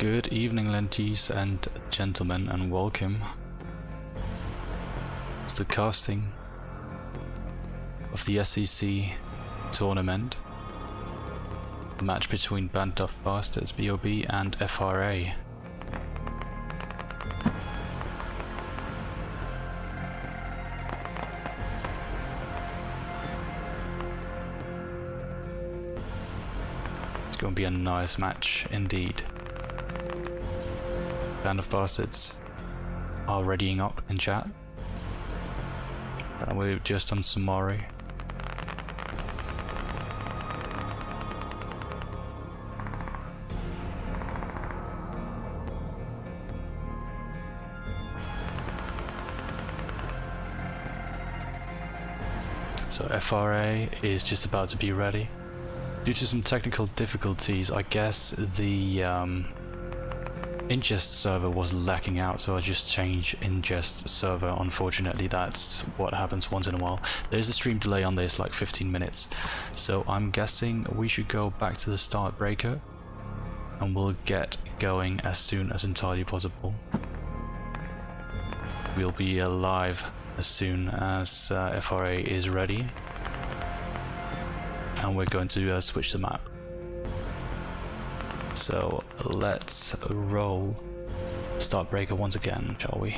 Good evening, ladies and gentlemen, and welcome to the casting of the SCC tournament, the match between Band of Bastards BOB and FRA. It's going to be a nice match indeed. Band of Bastards are readying up in chat. And we're just on Sumari. So FRA is just about to be ready. Due to some technical difficulties, I guess the ingest server was lacking out, so I just changed ingest server. Unfortunately, that's what happens once in a while. There is a stream delay on this, like 15 minutes, so I'm guessing we should go back to the start breaker and we'll get going as soon as entirely possible. We'll be live as soon as FRA is ready, and we're going to switch the map. So let's roll start breaker once again, shall we?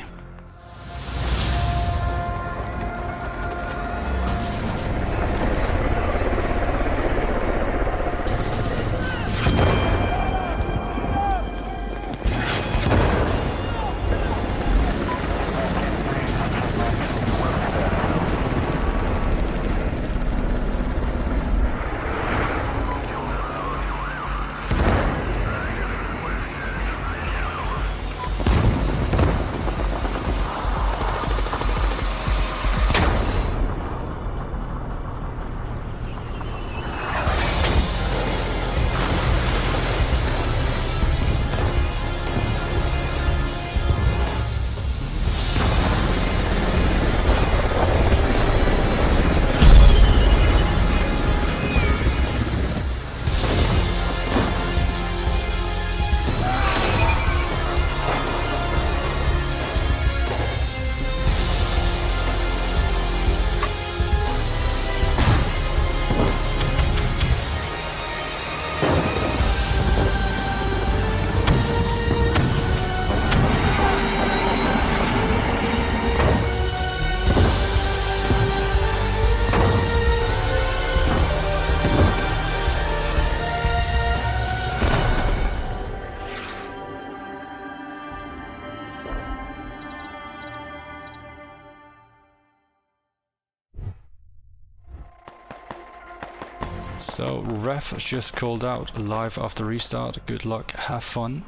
So ref just called out live after restart. Good luck, have fun.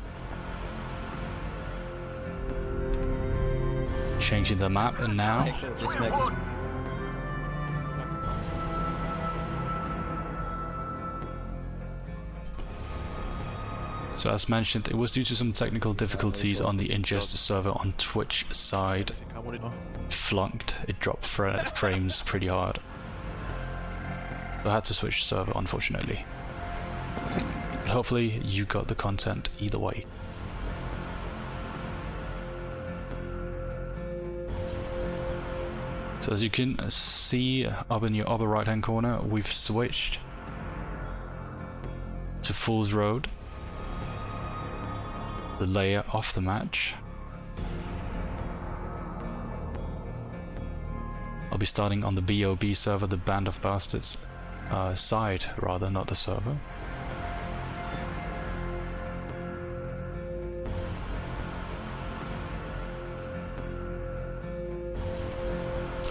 Changing the map and now. So as mentioned, it was due to some technical difficulties on the ingest server on Twitch side. Flunked, it dropped frames pretty hard. I had to switch server, unfortunately. But hopefully you got the content either way. So as you can see up in your upper right hand corner, we've switched to Fools Road, the layer of the match. I'll be starting on the BOB server, the Band of Bastards side rather, not the server.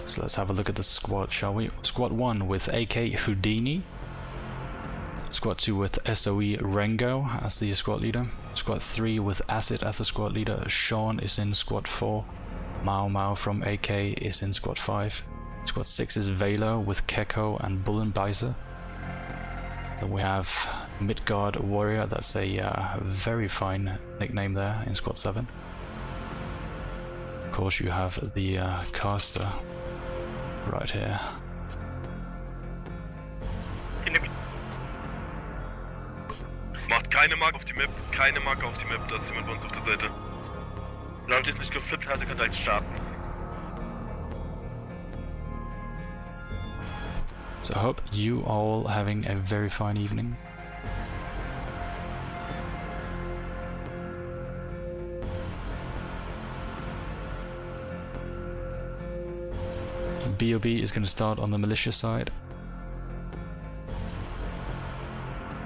So let's have a look at the squad, shall we? Squad 1 with AK Houdini. Squad 2 with SOE Rengo as the squad leader. Squad 3 with Acid as the squad leader. Sean is in Squad 4. Mao Mao from AK is in Squad 5. Squad 6 is Velo with Keko and Bullenbeiser. Then we have Midgard Warrior, that's a very fine nickname there in Squad 7. Of course you have the caster right here. Macht keine Marke auf die Map, keine Marke auf die Map, da ist jemand bei uns auf der Seite. Leute, ist nicht geflippt, also könnt ihr jetzt starten. So I hope you all having a very fine evening. BOB is going to start on the militia side.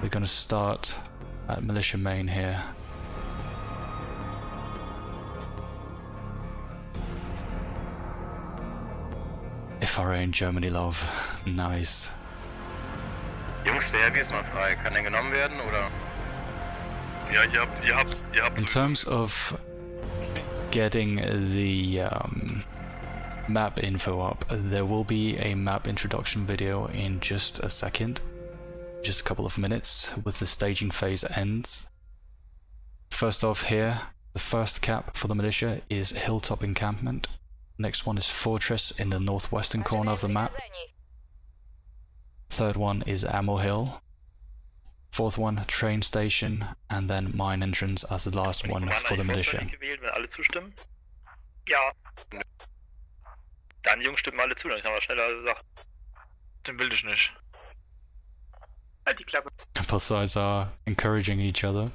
We're going to start at militia main here. FRA in Germany, love. Nice. Jungs, wer ist noch frei? Kann der genommen werden, oder? Ja, ihr habt In terms of getting the map info up, there will be a map introduction video in just a second. Just a couple of minutes with the staging phase ends. First off here, the first cap for the militia is Hilltop Encampment. Next one is Fortress in the northwestern corner of the map. Third one is Ammo Hill. Fourth one, Train Station, and then Mine Entrance as the last one for the militia. Gewählt, wenn alle zustimmen? Ja. Dann Jungs stimmen alle zu, dann kann man schneller Sachen. Den will ich nicht. Halt die Klappe. Both sides are encouraging each other.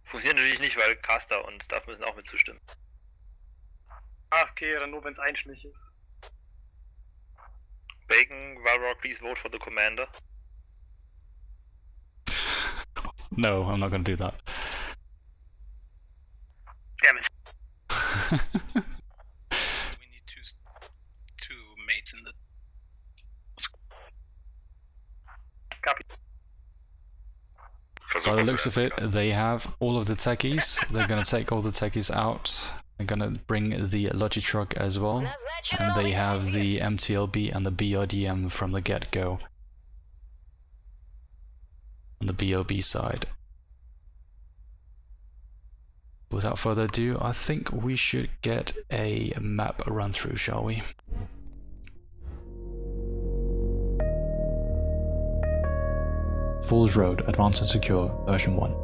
Funktioniert natürlich nicht, weil Caster und Staff müssen auch mit zustimmen. Ach, okay, dann nur wenn es einstimmig ist. Bacon, Valrock, please vote for the commander. No, I'm not going to do that. Damn it. We need two mates in the... Copy. By the looks of it, they have all of the techies. They're going to take all the techies out. They're going to bring the Logi truck as well. And they have the MTLB and the BRDM from the get-go. On the BOB side. Without further ado, I think we should get a map run through, shall we? Fools Road, Advanced and Secure, version 1.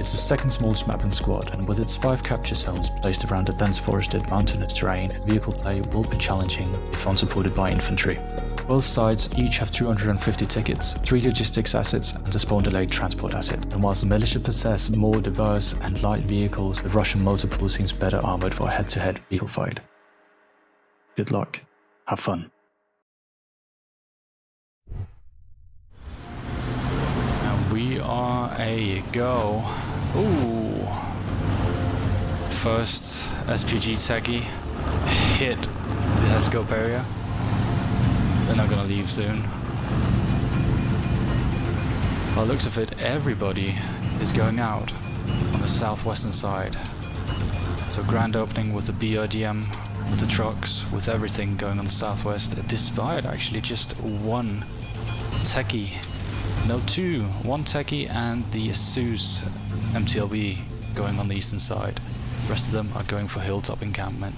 It's the second smallest map in squad, and with its 5 capture zones placed around a dense forested mountainous terrain, vehicle play will be challenging if unsupported by infantry. Both sides each have 250 tickets, 3 logistics assets and a spawn-delayed transport asset, and whilst the militia possess more diverse and light vehicles, the Russian motor pool seems better armoured for a head-to-head vehicle fight. Good luck. Have fun. And we are a go. Ooh. First SPG techie hit the Esco barrier. They're not gonna leave soon. By the looks of it, everybody is going out on the southwestern side. So grand opening with the BRDM, with the trucks, with everything going on the southwest, despite actually just one techie. No, two. One techie and the Asus MTLB going on the eastern side. The rest of them are going for Hilltop Encampment.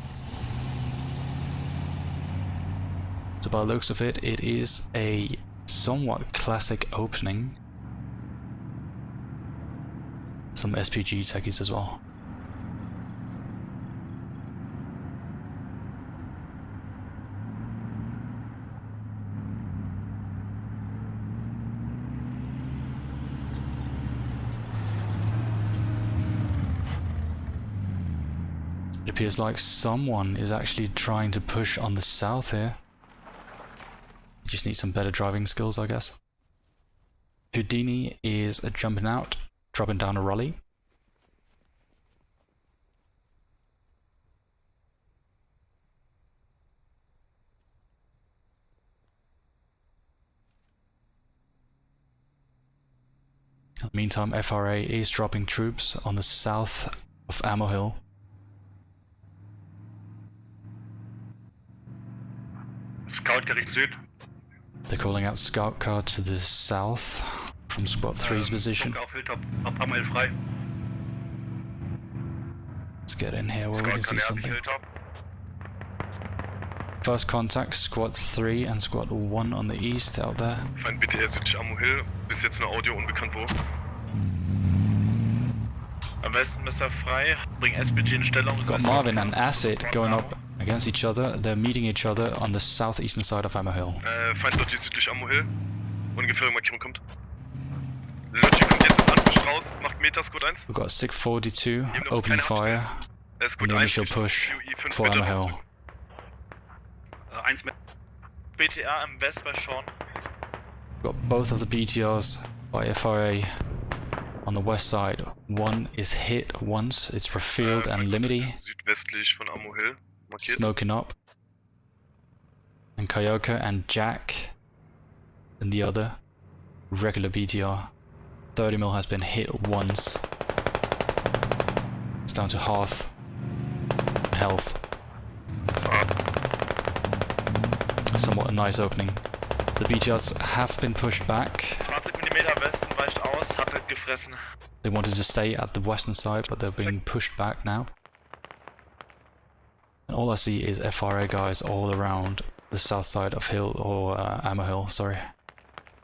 So by the looks of it, it is a somewhat classic opening. Some SPG techies as well. It appears like someone is actually trying to push on the south here. You just need some better driving skills, I guess. Houdini is jumping out, dropping down a rally. In the meantime, FRA is dropping troops on the south of Ammo Hill. Scout gericht Süd. They're calling out scout car to the south from Squad 3's position. Auf Hilltop, auf Ammo Hill frei. Let's get in here where we can see something. Hilltop. First contact, Squad 3 and Squad 1 on the east out there. Feind BTR südlich Ammo Hill, bis jetzt nur Audio, unbekannt wo. Am Westen Mr. Frei, bring SBG in Stellung. Got Marvin and Acid going up against each other. They're meeting each other on the southeastern side of Ammo Hill. Feind Logi südlich Ammo Hill. Ungefähre Markierung kommt. Logi kommt jetzt anpush raus, macht Meter, Squad 1. We've got 642 opening fire on the initial push for Ammo Hill. 1 mit BTR im West bei Sean. Got both of the BTRs by FRA on the west side. One is hit once, it's Refield and Limity, Südwestlich von Ammo Hill, markiert. smoking up. And Kyoka and Jack and the other regular BTR. 30mm has been hit once. It's down to half health. Somewhat a nice opening. The BTRs have been pushed back. 20mm Westen weicht aus, hat gefressen. They wanted to stay at the western side, but they're being pushed back now. And all I see is FRA guys all around the south side of Hill, or Ammo Hill, sorry.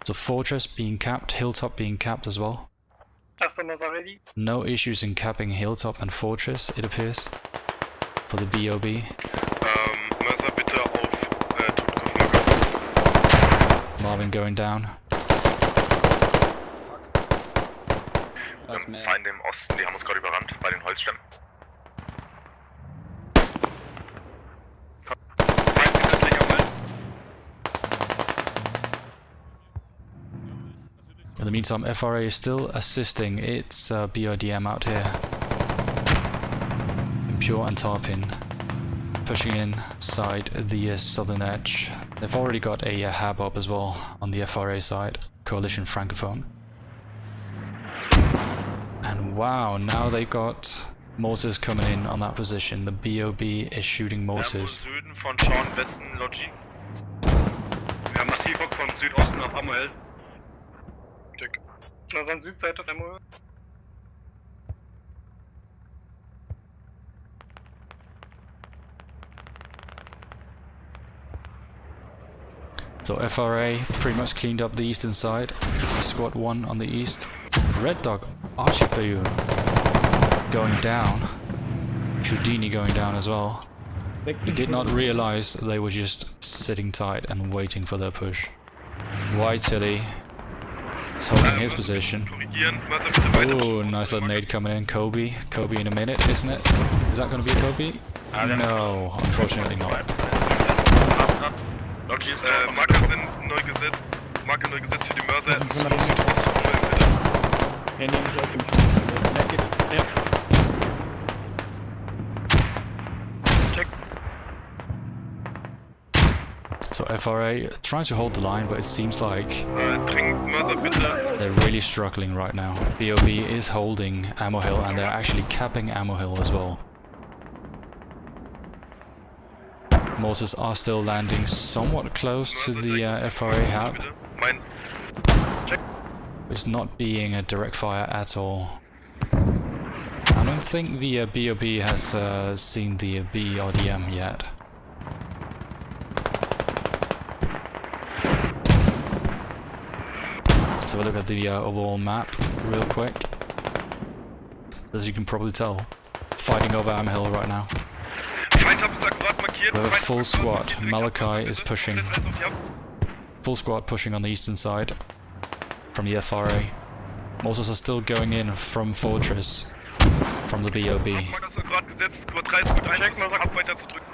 So Fortress being capped, Hilltop being capped as well. Customers are ready. No issues in capping Hilltop and Fortress, it appears, for the BOB. Mörser bitte auf Marvin going down. Feinde im Osten, die haben uns gerade überrannt bei den Holzstämmen. In the meantime, FRA is still assisting its BRDM out here. Impure and Tarpin pushing inside the southern edge. They've already got a hab up as well on the FRA side, Coalition Francophone. And wow, now they got mortars coming in on that position. The BOB is shooting mortars. Süden von Sean, Westen Logi. Wir haben Massivrock von Südosten auf Ammo Hill. Also an Südseite der Mauer. So FRA pretty much cleaned up the eastern side. Squad 1 on the east. Red Dog Archipelago going down. Houdini going down as well. They did not realize they were just sitting tight and waiting for their push. White Tilly is holding his position. Oh, nice little nade coming in. Kobe in a minute, isn't it? Is that going to be a Kobe? No, unfortunately not. Logi ist Marker sind neu gesetzt. Marker neu gesetzt für die Mörser in Südost von Ammo Hill. Handy nicht auf dem Ja. Check. So FRA trying to hold the line, but it seems like Dringend Mörser bitte. they're really struggling right now. BOB is holding Ammo Hill and they're actually capping Ammo Hill as well. Mortars are still landing somewhat close to the FRA hab. Mein It's not being a direct fire at all. I don't think the BOB has seen the BRDM yet. Let's have a look at the overall map real quick. As you can probably tell, fighting over Ammo Hill right now. Feind ist akkurat markiert. We have a Feind full ist squad. markiert. Malachi is pushing. Alles auf die Ab. Full squad pushing on the eastern side from the FRA. Mortars are still going in from Fortress, from the BOB. Marker ist akkurat gesetzt. Squad 3 ist gut einschätzen, ab weiter zu drücken.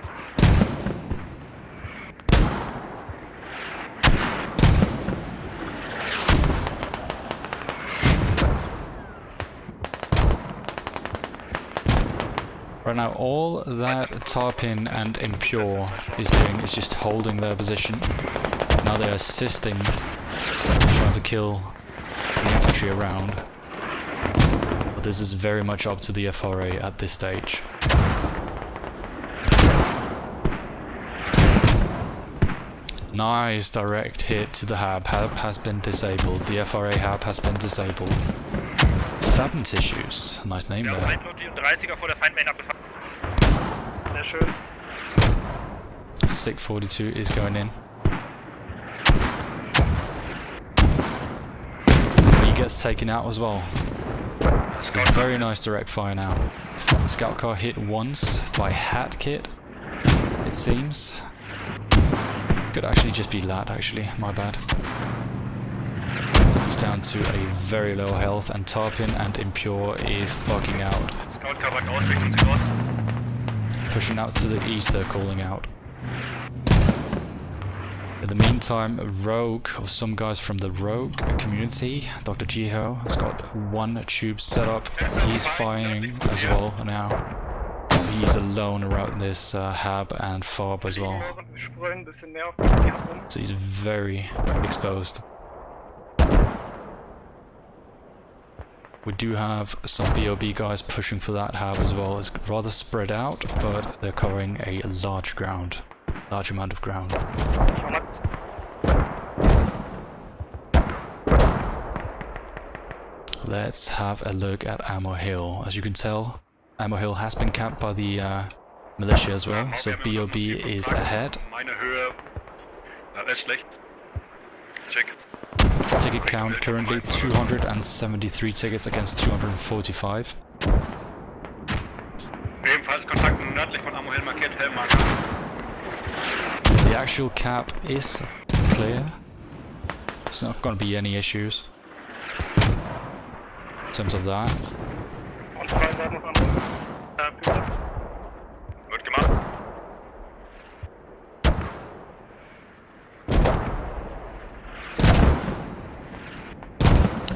Right now, all that Tarpin and Impure is doing is just holding their position. Now they're assisting, trying to kill the infantry around. But this is very much up to the FRA at this stage. Nice direct hit to the hab. Hab has been disabled. The FRA hab has been disabled. Fappen Tissues. Nice name there. Logi und 30er vor der Feindmain abgefangen. Sehr schön. SIG 42 is going in. He gets taken out as well. Very nice direct fire now. Scout car hit once by Hat Kit, it seems. Could actually just be Lat, actually, my bad. He's down to a very low health, and Tarpin and Impure is bugging out. Scout car back aus, Richtung Südost. Pushing out to the east, they're calling out. In the meantime, Rogue, or some guys from the Rogue community, Dr. Jiho, has got one tube set up. He's firing as well now. He's alone around this hab and fob as well. So he's very exposed. We do have some BOB guys pushing for that hab as well. It's rather spread out, but they're covering a large amount of ground. Let's have a look at Ammo Hill. As you can tell, Ammo Hill has been capped by the militia as well, so BOB is ahead. Meine Höhe. Das ist schlecht. Check. Ticket count currently 273 tickets against 245. Ebenfalls Kontakt nördlich von Ammo Hill markiert, Helmmarker. The actual cap is clear. There's not going to be any issues in terms of that. Wird gemacht.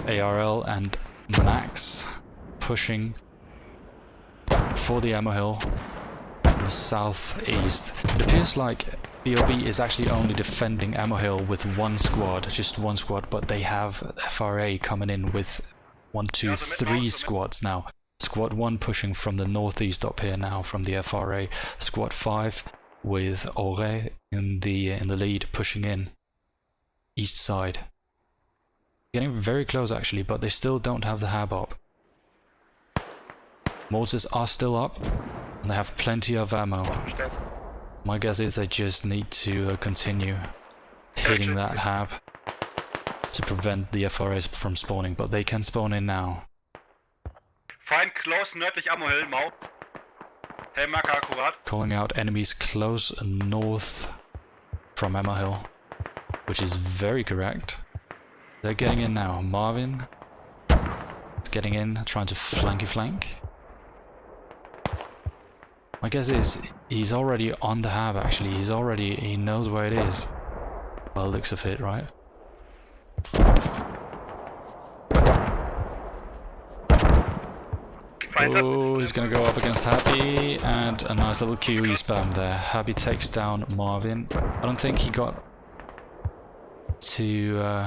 ARL and Max pushing for the Ammo Hill in the southeast. It appears like BOB is actually only defending Ammo Hill with one squad, just one squad, but they have FRA coming in with 1, 2, 3 squads now. Squad 1 pushing from the northeast up here now from the FRA. Squad 5 with Ore in the lead pushing in east side. Getting very close actually, but they still don't have the hab up. Mortars are still up and they have plenty of ammo. My guess is they just need to continue hitting that hab to prevent the FRAs from spawning, but they can spawn in now. Feind close nördlich Ammo Hill, Mau. Helmmarker akkurat. Calling out enemies close north from Ammo Hill, which is very correct. They're getting in now. Marvin is getting in, trying to flank. My guess is he's already on the hab actually. He knows where it is. By the looks of it, right? Oh, he's gonna go up against Happy, and a nice little QE spam there. Happy takes down Marvin. I don't think he got to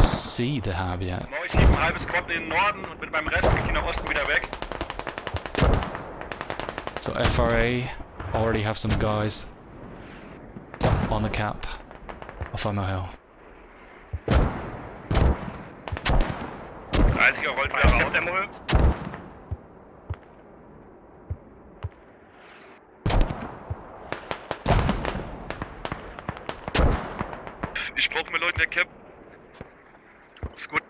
see the hab yet. Ich schiebe ein halbes Squad in den Norden und bin beim Rest gehe nach Osten wieder weg. So FRA already have some guys on the cap of Ammo Hill. Der Einzige rollt wieder raus. Ammo Hill. Ich brauche mir Leute der Cap. Ist gut.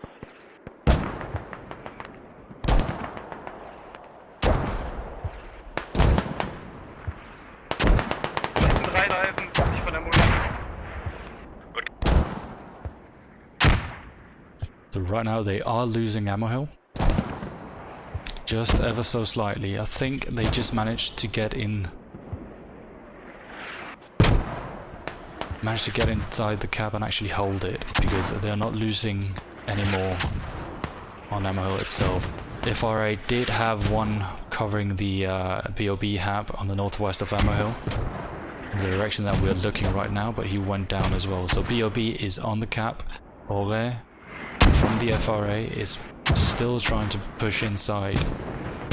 So right now they are losing Ammo Hill. Just ever so slightly. I think they just managed to get in. Managed to get inside the cab and actually hold it, because they're not losing anymore on Ammo Hill itself. FRA did have one covering the BOB hab on the northwest of Ammo Hill, in the direction that we're looking right now, but he went down as well. So BOB is on the cap. Ore from the FRA is still trying to push inside.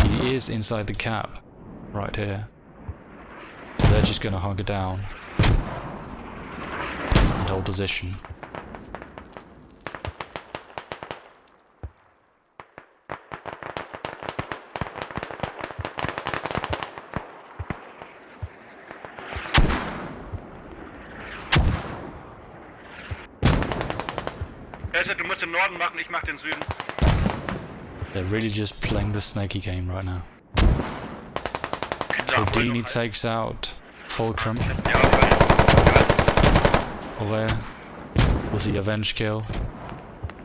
He is inside the cap right here. They're just gonna hug it down and hold position. Du musst den Norden machen, ich mach den Süden. They're really just playing the snaky game right now. Houdini takes out Fulcrum. Ore with the avenge kill.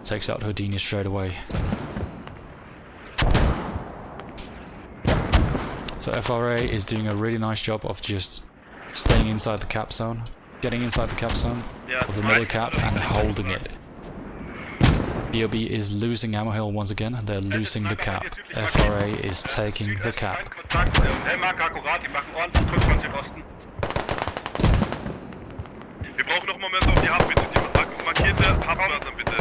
Takes out Houdini straight away. So FRA is doing a really nice job of just staying inside the cap zone, getting inside the cap zone of the middle cap and holding it. BOB is losing ammo hill once again, they're losing the cap. FRA is taking the cap. Wir brauchen noch mal mehr so auf die Hub, bitte. Die markierte Hubmörser, bitte.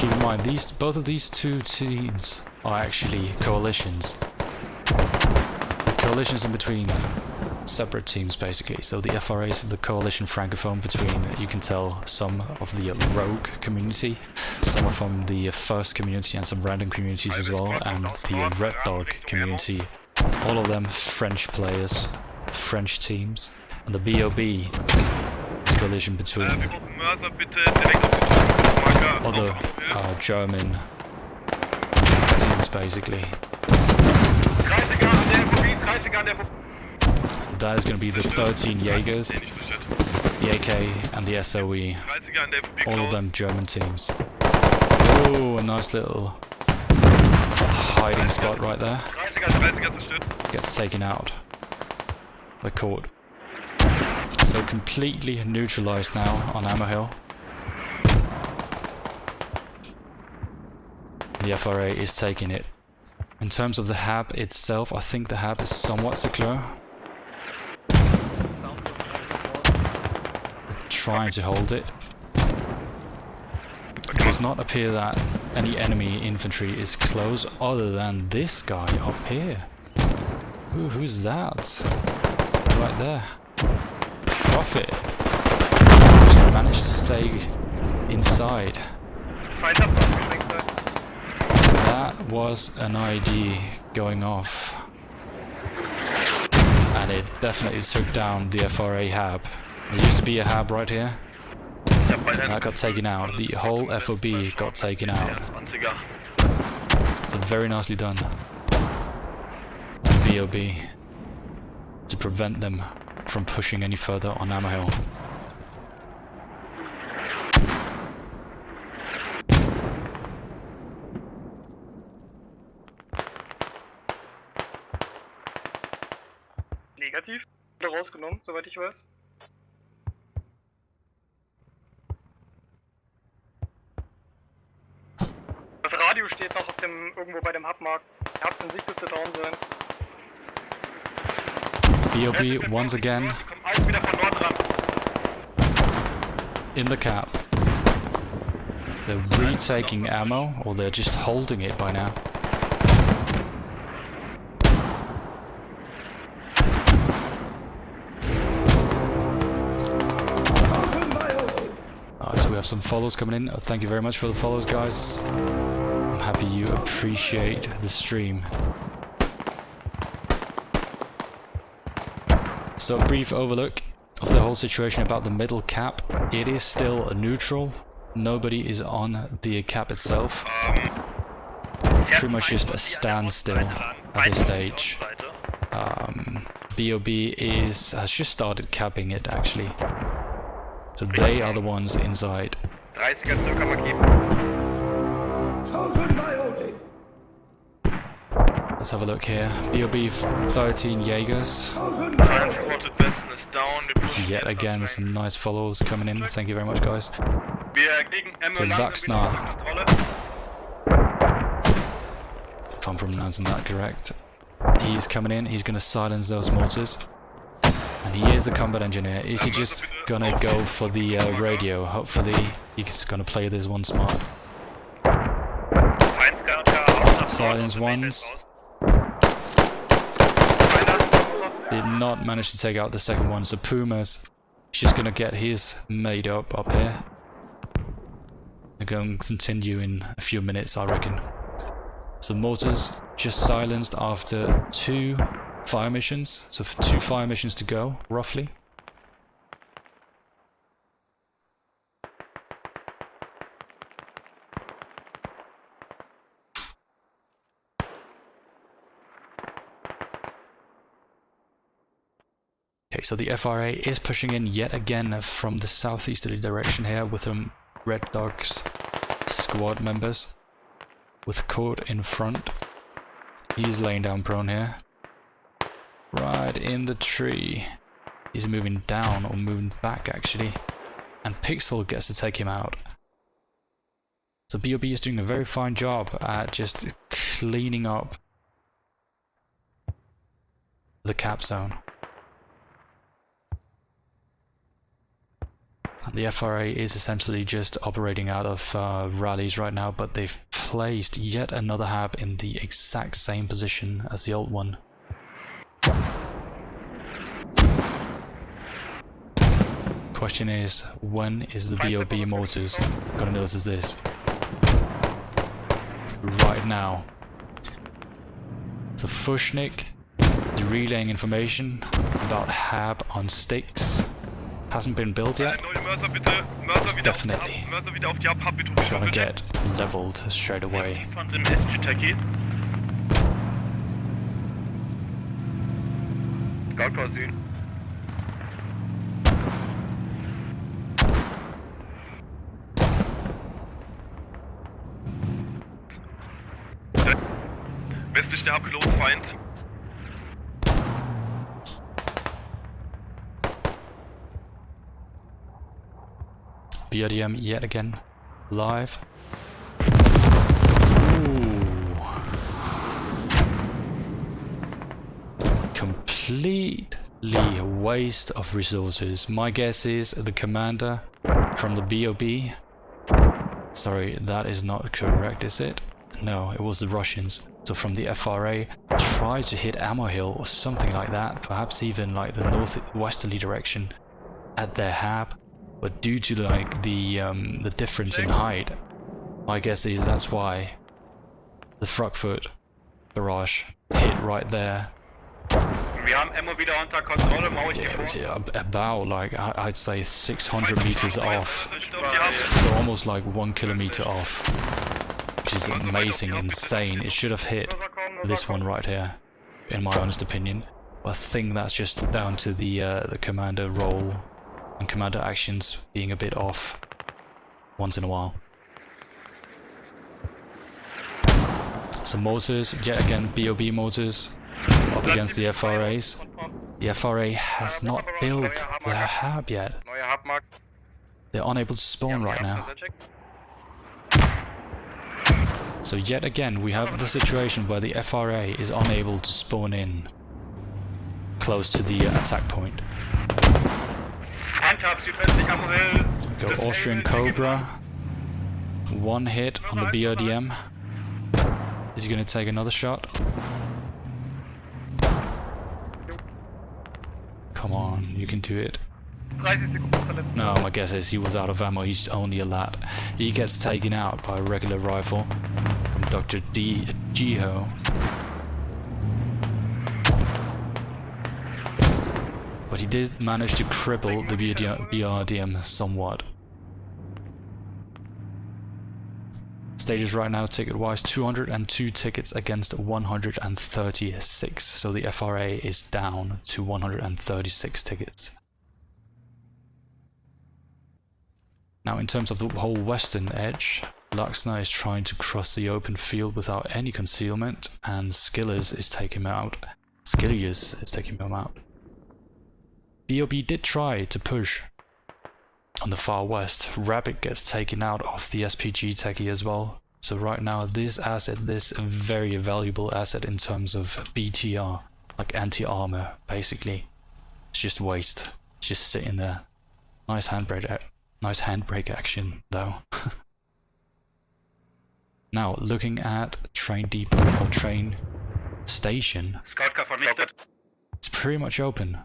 Keep in mind, both of these two teams are actually coalitions. The coalitions in between separate teams basically. So the FRA is the Coalition Francophone between, you can tell, some of the rogue community, some are from the first community and some random communities as well, and the Red Dog community. All of them French players, French teams, and the BOB coalition between other German teams basically. So that is going to be the 13 Jaegers, the AK and the SOE, all of them German teams. Oh, a nice little hiding spot right there. Gets taken out by Court. So completely neutralized now on ammo hill. The FRA is taking it. In terms of the hab itself, I think the hab is somewhat secure. Trying to hold it. It does not appear that any enemy infantry is close other than this guy up here. Ooh, who's that? Right there. Profit. Actually managed to stay inside. That was an ID going off. And it definitely took down the FRA hab. There used to be a hab right here. That got taken out. The whole FOB got taken out. So very nicely done. The BOB to prevent them from pushing any further on ammo hill. Negativ. Wurde rausgenommen, soweit ich weiß. Das Radio steht noch auf dem, irgendwo bei dem Hubmarkt. Der Hub an sich dürfte down sein. BOB once again in the cap. They're retaking ammo, or they're just holding it by now. Alright, so we have some follows coming in. Thank you very much for the follows, guys. I'm happy you appreciate the stream. So a brief overlook of the whole situation about the middle cap. It is still a neutral. Nobody is on the cap itself. Pretty much just a standstill at this stage. BOB has just started capping it actually. So they are the ones inside. 30er circa markieren. Let's have a look here. BOB 13 Jaegers. Transported Westen is down. Yet again, some nice follows coming in. Thank you very much, guys. So Zaxnar, if I'm pronouncing that correct, he's coming in. He's going to silence those mortars. And he is a combat engineer. Is he just going to go for the radio? Hopefully he's going to play this one smart. Silence ones. Did not manage to take out the second one, so Puma's just gonna get his made up here. They're going to continue in a few minutes, I reckon. So mortars just silenced after 2 fire missions. So 2 fire missions to go, roughly. Okay, so the FRA is pushing in yet again from the southeasterly direction here with some Red Dogs squad members with Court in front. He's laying down prone here. Right in the tree. He's moving down, or moving back actually. And Pixel gets to take him out. So BOB is doing a very fine job at just cleaning up the cap zone. The FRA is essentially just operating out of rallies right now, but they've placed yet another hab in the exact same position as the old one. Question is, when is the BOB mortars gonna notice this? Right now. So Fushnik is relaying information about hab on sticks. Hasn't been built yet. It's definitely gonna get leveled straight away. Scout Core Süd. Westlich der Abgelosfeind. BRDM yet again live. Ooh. Completely waste of resources. My guess is the commander from the BOB. Sorry, that is not correct, is it? No, it was the Russians. So from the FRA, tried to hit Ammo Hill or something like that, perhaps even like the northwesterly direction at their hab. But due to like the difference in height, my guess is that's why the Frankfurt barrage hit right there. Wir haben Ammo wieder unter Kontrolle, Maul hier vor. Yeah, about like I'd say 600 meters off, so almost like 1 kilometer off, which is amazing, insane. It should have hit this one right here, in my honest opinion. I think that's just down to the commander role and commander actions being a bit off once in a while. So mortars, yet again BOB mortars up against the FRAs. The FRA has not built their hab yet. They're unable to spawn right now. So yet again we have the situation where the FRA is unable to spawn in close to the attack point. Go Austrian Cobra. 1 hit on the BRDM. Is he going to take another shot? Come on, you can do it. No, my guess is he was out of ammo. He's only a lad. He gets taken out by a regular rifle from Dr. Jiho. But he did manage to cripple the BRDM somewhat. Status right now, ticket-wise, 202 tickets against 136. So the FRA is down to 136 tickets. Now, in terms of the whole western edge, Laxna is trying to cross the open field without any concealment, and Skillers is taking him out. Skillius is taking him out. BOB did try to push on the far west. Rabbit gets taken out of the SPG techie as well. So right now this asset, this very valuable asset in terms of BTR, like anti-armor basically, it's just waste. It's just sitting there. Nice handbrake action though. Now looking at train depot or train station, it's pretty much open.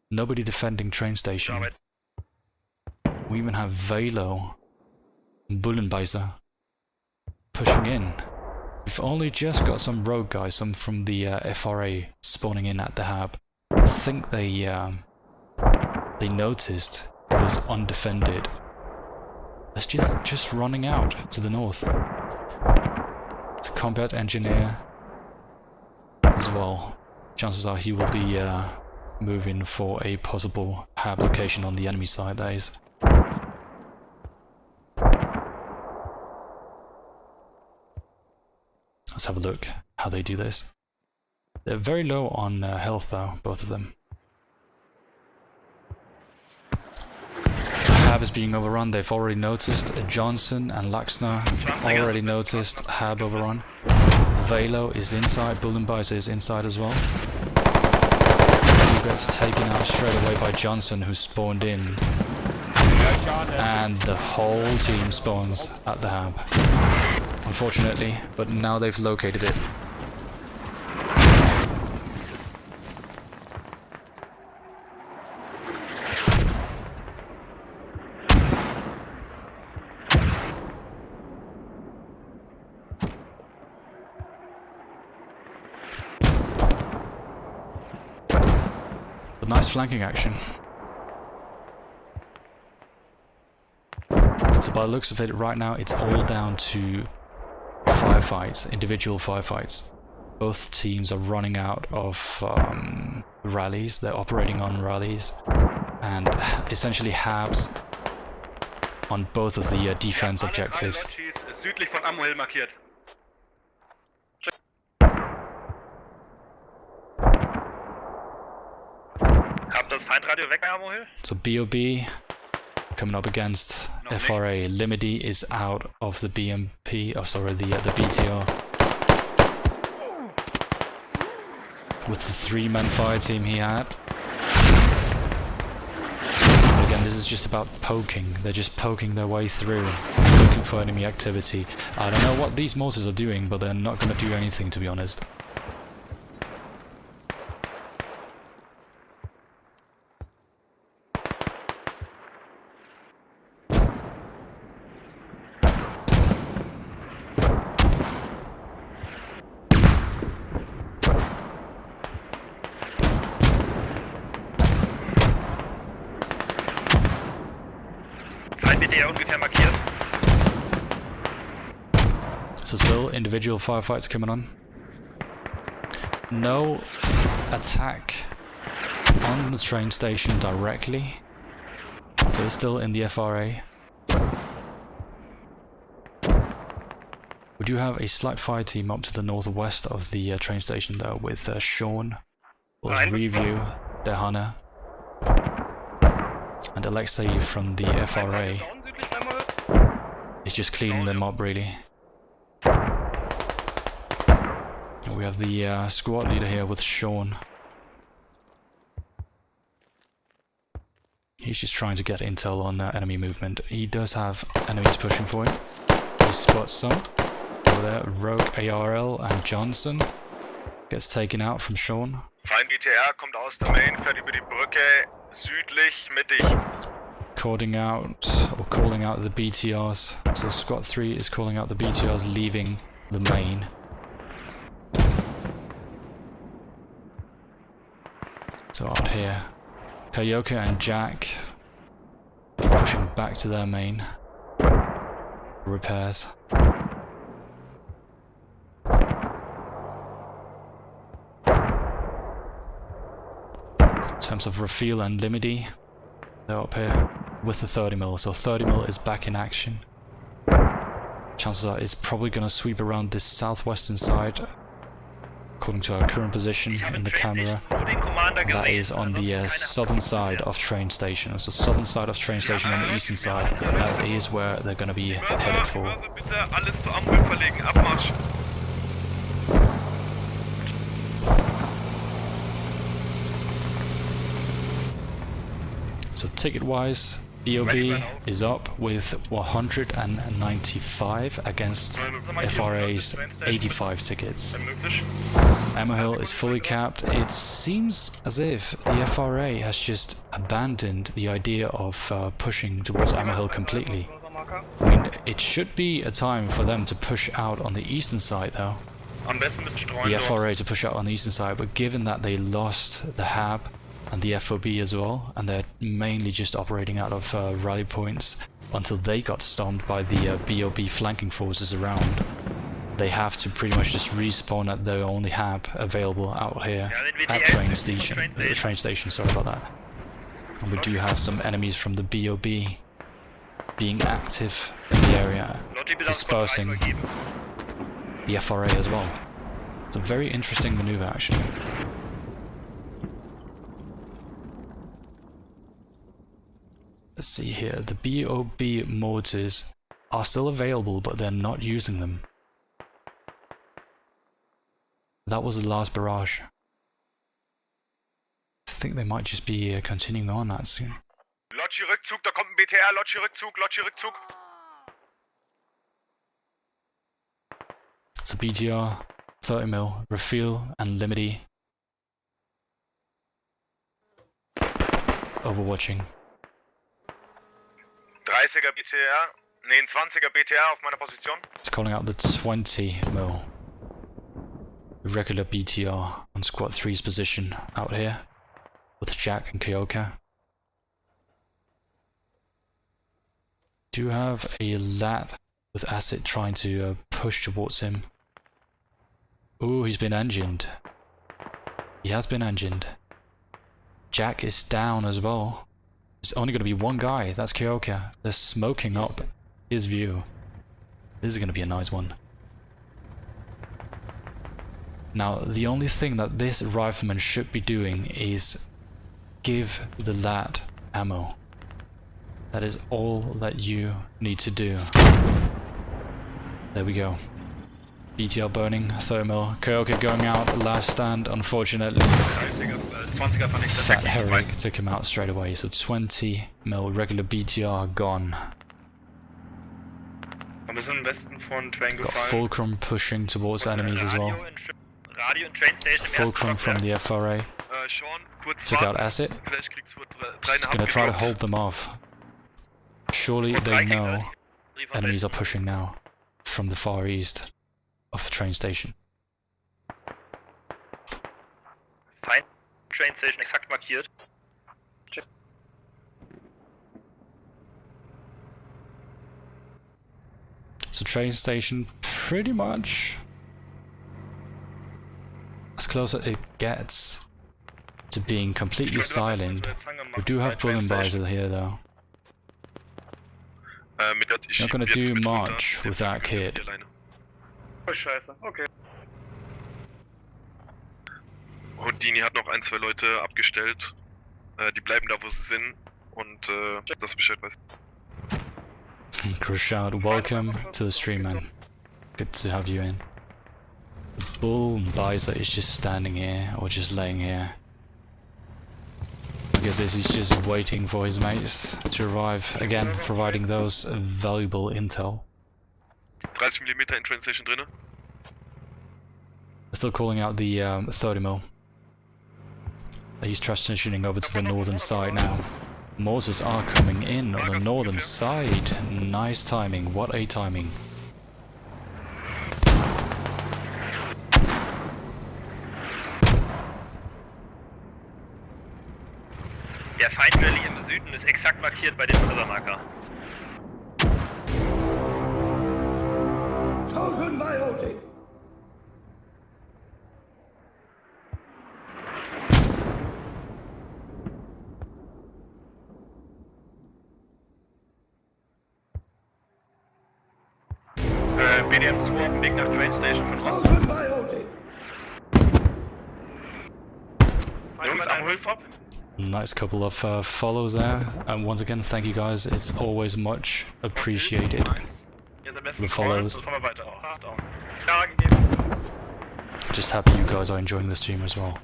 Nobody defending train station. We even have Velo and Bullenbeiser pushing in. We've only just got some rogue guys, some from the FRA spawning in at the hub. I think they noticed it was undefended. It's just running out to the north. It's a combat engineer as well. Chances are he will be moving for a possible hab location on the enemy side, that is. Let's have a look how they do this. They're very low on health though, both of them. Hab is being overrun, they've already noticed. Johnson and Laxner already noticed Hab overrun. Velo is inside, Bullenbeis is inside as well. Who gets taken out straight away by Johnson, who spawned in. And the whole team spawns at the Hab. Unfortunately, but now they've located it. Nice flanking action. So by the looks of it, right now it's all down to firefights, individual firefights. Both teams are running out of rallies, they're operating on rallies, and essentially habs on both of the defense objectives. Südlich von Ammohill markiert. Habt das Feindradio weg, Ammohill? So BOB coming up against FRA. Limity is out of the BMP, oh sorry, the BTR. With the 3-man fire team he had. But again, this is just about poking. They're just poking their way through, looking for enemy activity. I don't know what these mortars are doing, but they're not going to do anything, to be honest. So still individual firefights coming on. No attack on the train station directly. So it's still in the FRA. We do have a slight fire team up to the northwest of the train station though, with Sean, Review, Dehana, and Alexei from the FRA. He's just cleaning them up really. We have the squad leader here with Sean. He's just trying to get intel on enemy movement. He does have enemies pushing for him. He spots some. Over there, Rogue ARL and Johnson. Gets taken out from Sean. Feind BTR kommt aus der Main, fährt über die Brücke, südlich, mittig. Calling out the BTRs. So Squad 3 is calling out the BTRs leaving the main. So out here, Kayoka and Jack pushing back to their main. Repairs. In terms of Rafeel and Limity, they're up here with the 30mm, so 30mm is back in action. Chances are it's probably going to sweep around this southwestern side, according to our current position in the camera. That is on the southern side of train station, so southern side of train station on the eastern side. That is where they're going to be headed for. So ticket-wise, BOB is up with 195 against FRA's 85 tickets. Ammohill is fully capped. It seems as if the FRA has just abandoned the idea of pushing towards Ammohill completely. I mean, it should be a time for them to push out on the eastern side though. Am besten ein bisschen streuen The dort. FRA to push out on the eastern side, but given that they lost the HAB and the FOB as well, and they're mainly just operating out of rally points until they got stomped by the BOB flanking forces around, they have to pretty much just respawn at the only HAB available out here at train station. Sorry about that. And we do have some enemies from the BOB being active in the area, dispersing the FRA as well. It's a very interesting maneuver actually. Let's see here, the BOB mortars are still available, but they're not using them. That was the last barrage. I think they might just be continuing on that soon. Lodgy Rückzug, da kommt ein BTR, Lodgy Rückzug, Lodgy Rückzug. So BTR, 30mm, refuel and limity. Overwatching. 30er BTR, nee, ein 20er BTR auf meiner Position. It's calling out the 20mm. Regular BTR on Squad 3's position out here with Jack and Kyoka. Do have a lat with Acid trying to push towards him. Ooh, he's been engined. He has been engined. Jack is down as well. There's only going to be one guy, that's Kyoka. They're smoking up his view. This is going to be a nice one. Now, the only thing that this rifleman should be doing is give the lad ammo. That is all that you need to do. There we go. BTR burning, 30mm. Kyoka going out, last stand, unfortunately. 20er vernichtet. That Heroic took him out straight away, so 20mm regular BTR gone. Wir sind im Westen von Train Got gefallen. Fulcrum pushing towards enemies as well. Radio und Train Station. Fulcrum from the FRA Sean, kurz took out warten. Acid. Vielleicht kriegst du Just gonna try to hold them off. Surely they know enemies are pushing now from the far east of the train station. Feind Train Station exakt markiert. So train station pretty much as close as it gets to being completely silent. We do have bullet visor here though. Not gonna do much with that kid. Oh scheiße, okay. Houdini hat noch ein, zwei Leute abgestellt. Die bleiben da, wo sie sind. Und dass du Bescheid weißt. Krishad, welcome to the stream, man. Good to have you in. The bull visor is just standing here, or just laying here. I guess he's just waiting for his mates to arrive, again providing those valuable intel. 30mm in Train Station drinne. Still calling out the 30mm. He's transitioning over to the northern side now. Mortars are coming in on the northern side. Nice timing, what a timing. Der Feindrally im Süden ist exakt markiert bei dem Fördermarker. BDM 2 auf dem Weg nach Train Station von Osten. Jungs, am Hülfop. Nice couple of follows there, and once again thank you guys, it's always much appreciated. The follows. Just happy you guys are enjoying the stream as well.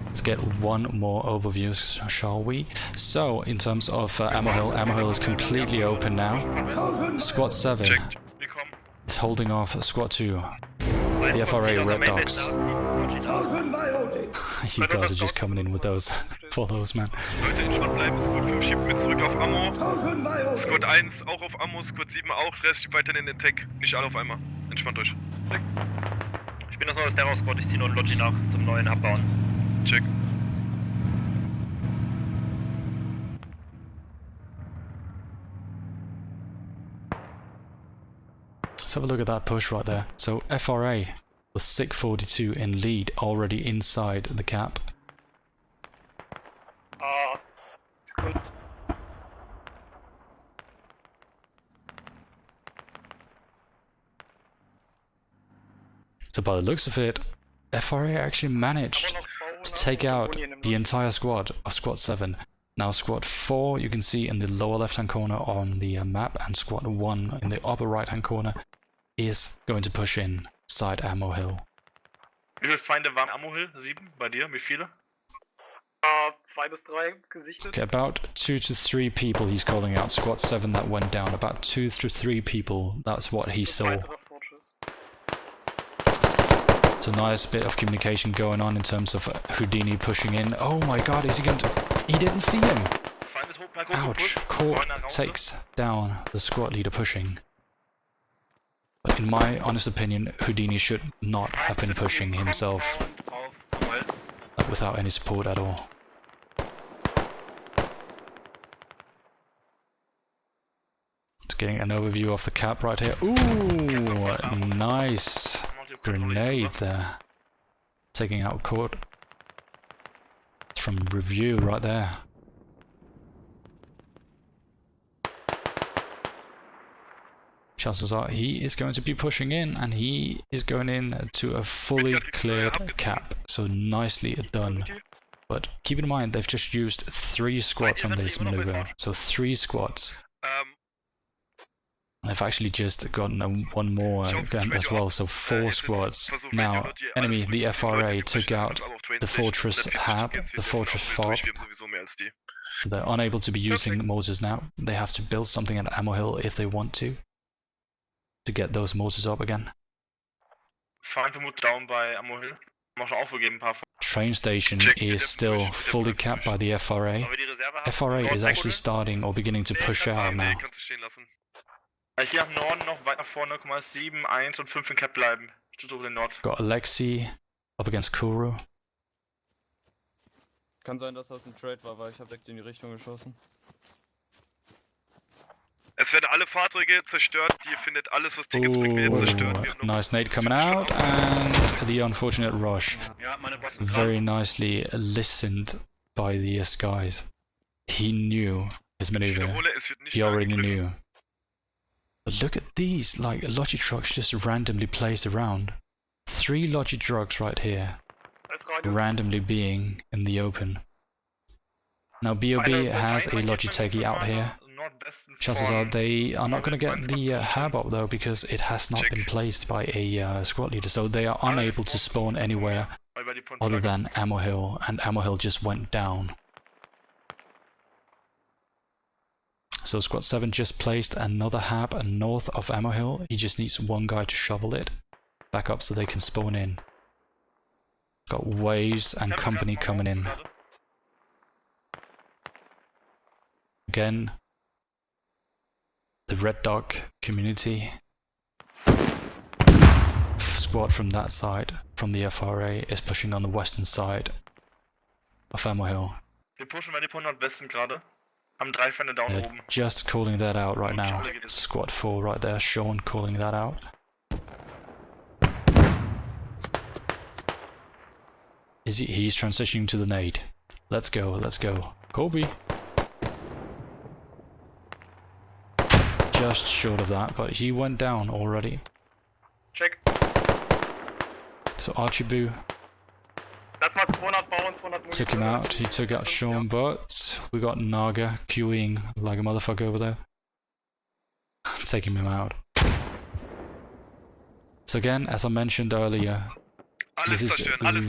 Let's get one more overview, shall we? So, in terms of Ammo Hill is completely open now. Squad 7 is holding off Squad 2. The FRA Red Dogs. You guys are just coming in with those follows, man. Leute, in Schritt bleiben. Squad 5 schiebt mit zurück auf Ammo. Squad 1 auch auf Ammo, Squad 7 auch. Rest schiebt weiterhin in den Tech. Nicht alle auf einmal. Entspannt euch. Ich bin das neues Terror Squad, ich ziehe nur einen Logi nach zum neuen Abbauen. Check. Let's have a look at that push right there. So FRA with 642 in lead, already inside the cap. Sekunde. So by the looks of it, FRA actually managed to take out the entire squad of Squad 7. Now Squad 4 you can see in the lower left hand corner on the map, and Squad 1 in the upper right hand corner is going to push in side Ammo Hill. Wie viele Feinde waren Ammo Hill? 7 bei dir? Wie viele? 2 bis 3 gesichtet. Okay, about 2 to 3 people he's calling out. Squad 7 that went down. About 2 to 3 people, that's what he saw. Weiterer Fortschuss. It's a nice bit of communication going on in terms of Houdini pushing in. Oh my god, is he going to... He didn't see him! Feind ist hoch, Ouch. Court takes down the squad leader pushing. But in my honest opinion, Houdini should not have been pushing himself without any support at all. Just getting an overview of the cap right here. Ooh, nice grenade there. Taking out Court. It's from review right there. Chances are he is going to be pushing in, and he is going in to a fully cleared cap. So nicely done. But keep in mind, they've just used 3 squads on this maneuver. So 3 squads. They've actually just gotten one more gun as well, so 4 squads. Now, enemy, the FRA, took out the Fortress Hab, the Fortress Fob. So they're unable to be using mortars now. They have to build something at Ammo Hill if they want to get those mortars up again. down bei Ammo Hill. Aufgegeben, paar. Train station is still fully capped by the FRA. FRA is actually starting or beginning to push out now. Ich gehe nach Norden noch, weit nach vorne, 7, 1 und 5 in Cap bleiben. Ich suche den Nord. Got Alexi up against Kuro. Kann sein, dass das ein Trade war, weil ich habe direkt in die Richtung geschossen. Es werden alle Fahrzeuge zerstört, ihr findet alles, was Tickets bringt, wird jetzt zerstört. Nice nade coming out, and the unfortunate rush. Very nicely listened by the guys. He knew his maneuver. He already knew. But look at these, like, Logi trucks just randomly placed around. 3 Logi trucks right here, randomly being in the open. Now BOB has a Logitech out here. Chances are they are not going to get the hab up though, because it has not been placed by a squad leader, so they are unable to spawn anywhere other than Ammo Hill, and Ammo Hill just went down. So Squad 7 just placed another hab north of Ammo Hill. He just needs one guy to shovel it back up so they can spawn in. Got waves and company coming in. Again, the Red Dog community squad from that side, from the FRA, is pushing on the western side of Ammo Hill. Wir pushen bei die Nordwesten gerade. Haben 3 Feinde down oben. Just calling that out right now. Squad 4 right there, Sean calling that out. He's transitioning to the nade. Let's go, let's go. Colby. Just short of that, but he went down already. Check. So Archiboo Das war 200 bauen, 200 took him out. He took out Sean, but we got Naga queuing like a motherfucker over there. Taking him out. So again, as I mentioned earlier, this is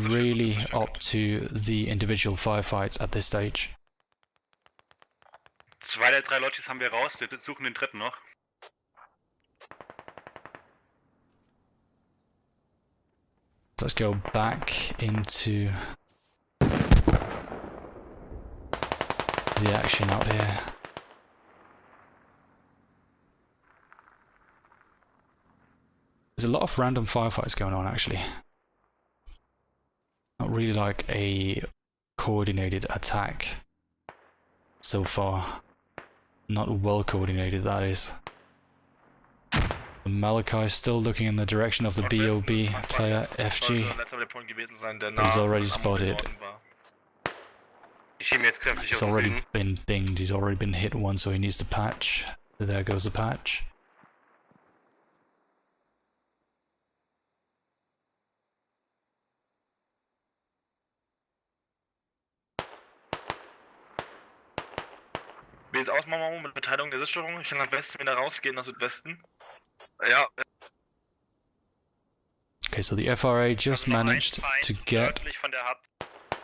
really up to the individual firefights at this stage. 2 der 3 Logis haben wir raus, wir suchen den dritten noch. Let's go back into the action out here. There's a lot of random firefights going on actually. Not really like a coordinated attack so far. Not well coordinated, that is. Malachi is still looking in the direction of the BOB player FG, but he's already spotted. He's already been dinged, he's already been hit once, so he needs to patch. There goes the patch. Wie ist aus, Mama, mit Beteiligung der Sicherung? Ich kann nach Westen wieder rausgehen, nach Südwesten. Ja. Okay, so the FRA just managed to get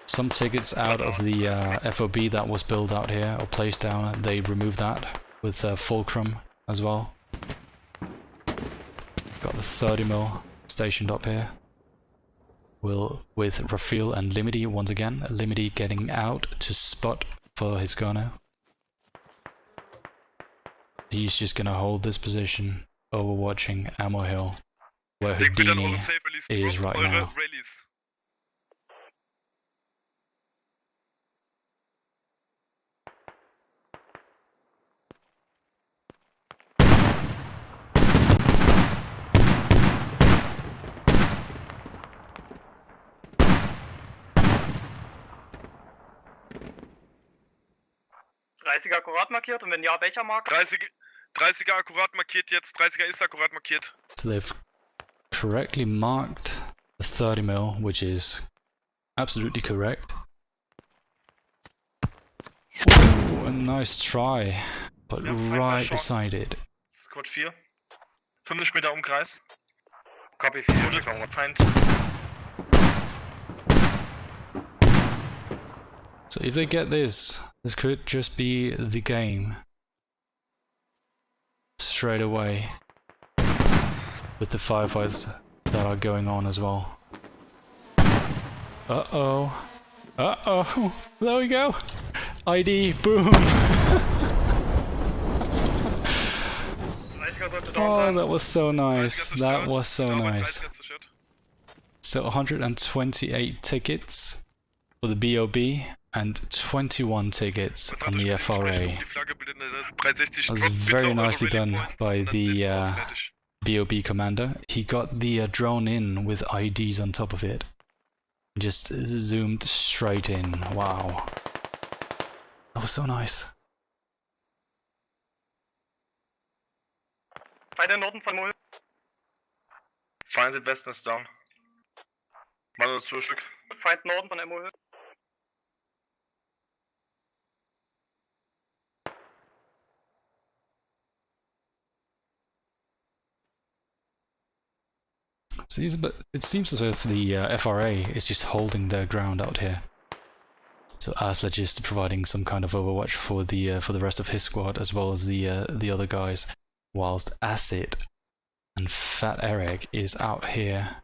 some tickets out of the FOB that was built out here, or placed down. They removed that with Fulcrum as well. Got the 30mm stationed up here. With Rafael and Limity once again. Limity getting out to spot for his gunner. He's just gonna hold this position, overwatching Ammo Hill, where Houdini is right now. 30er akkurat markiert und wenn ja, welcher Marker? 30er akkurat markiert jetzt, 30er ist akkurat markiert. So they've correctly marked the 30mm, which is absolutely correct. Ooh, a nice try, but right beside it. Squad 4. 50 Meter Umkreis. Copy 4, Feind. So if they get this could just be the game. Straight away. With the firefights that are going on as well. Uh-oh. Uh-oh. There we go. ID. Boom. Oh, that was so nice. That was so nice. So 128 tickets for the BOB and 21 tickets on the FRA. That was very nicely done by the BOB commander. He got the drone in with IDs on top of it. Just zoomed straight in. Wow. That was so nice. Beide Norden von Mohl. Feind Südwesten ist down. Mal 2 Stück. Feind Norden von Mohl. So it seems as if the FRA is just holding their ground out here. So Asla just providing some kind of overwatch for the rest of his squad as well as the other guys, whilst Acid and Fat Eric is out here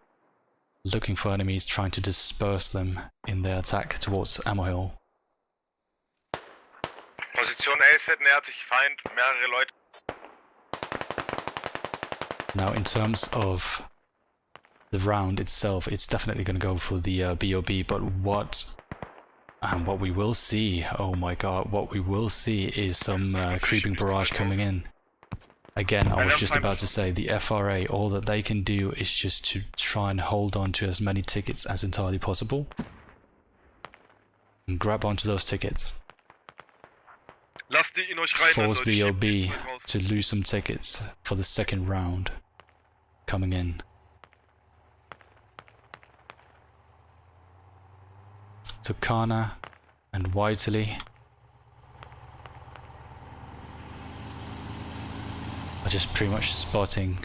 looking for enemies, trying to disperse them in their attack towards Ammo Hill. Position AZ nähert sich Feind, mehrere Leute. Now in terms of the round itself, it's definitely going to go for the BOB, but what we will see, oh my god, what we will see is some creeping barrage coming in. Again, I was just about to say, the FRA, all that they can do is just to try and hold on to as many tickets as entirely possible. And grab onto those tickets. Force BOB to lose some tickets for the second round coming in. So Kana and Whiteley are just pretty much spotting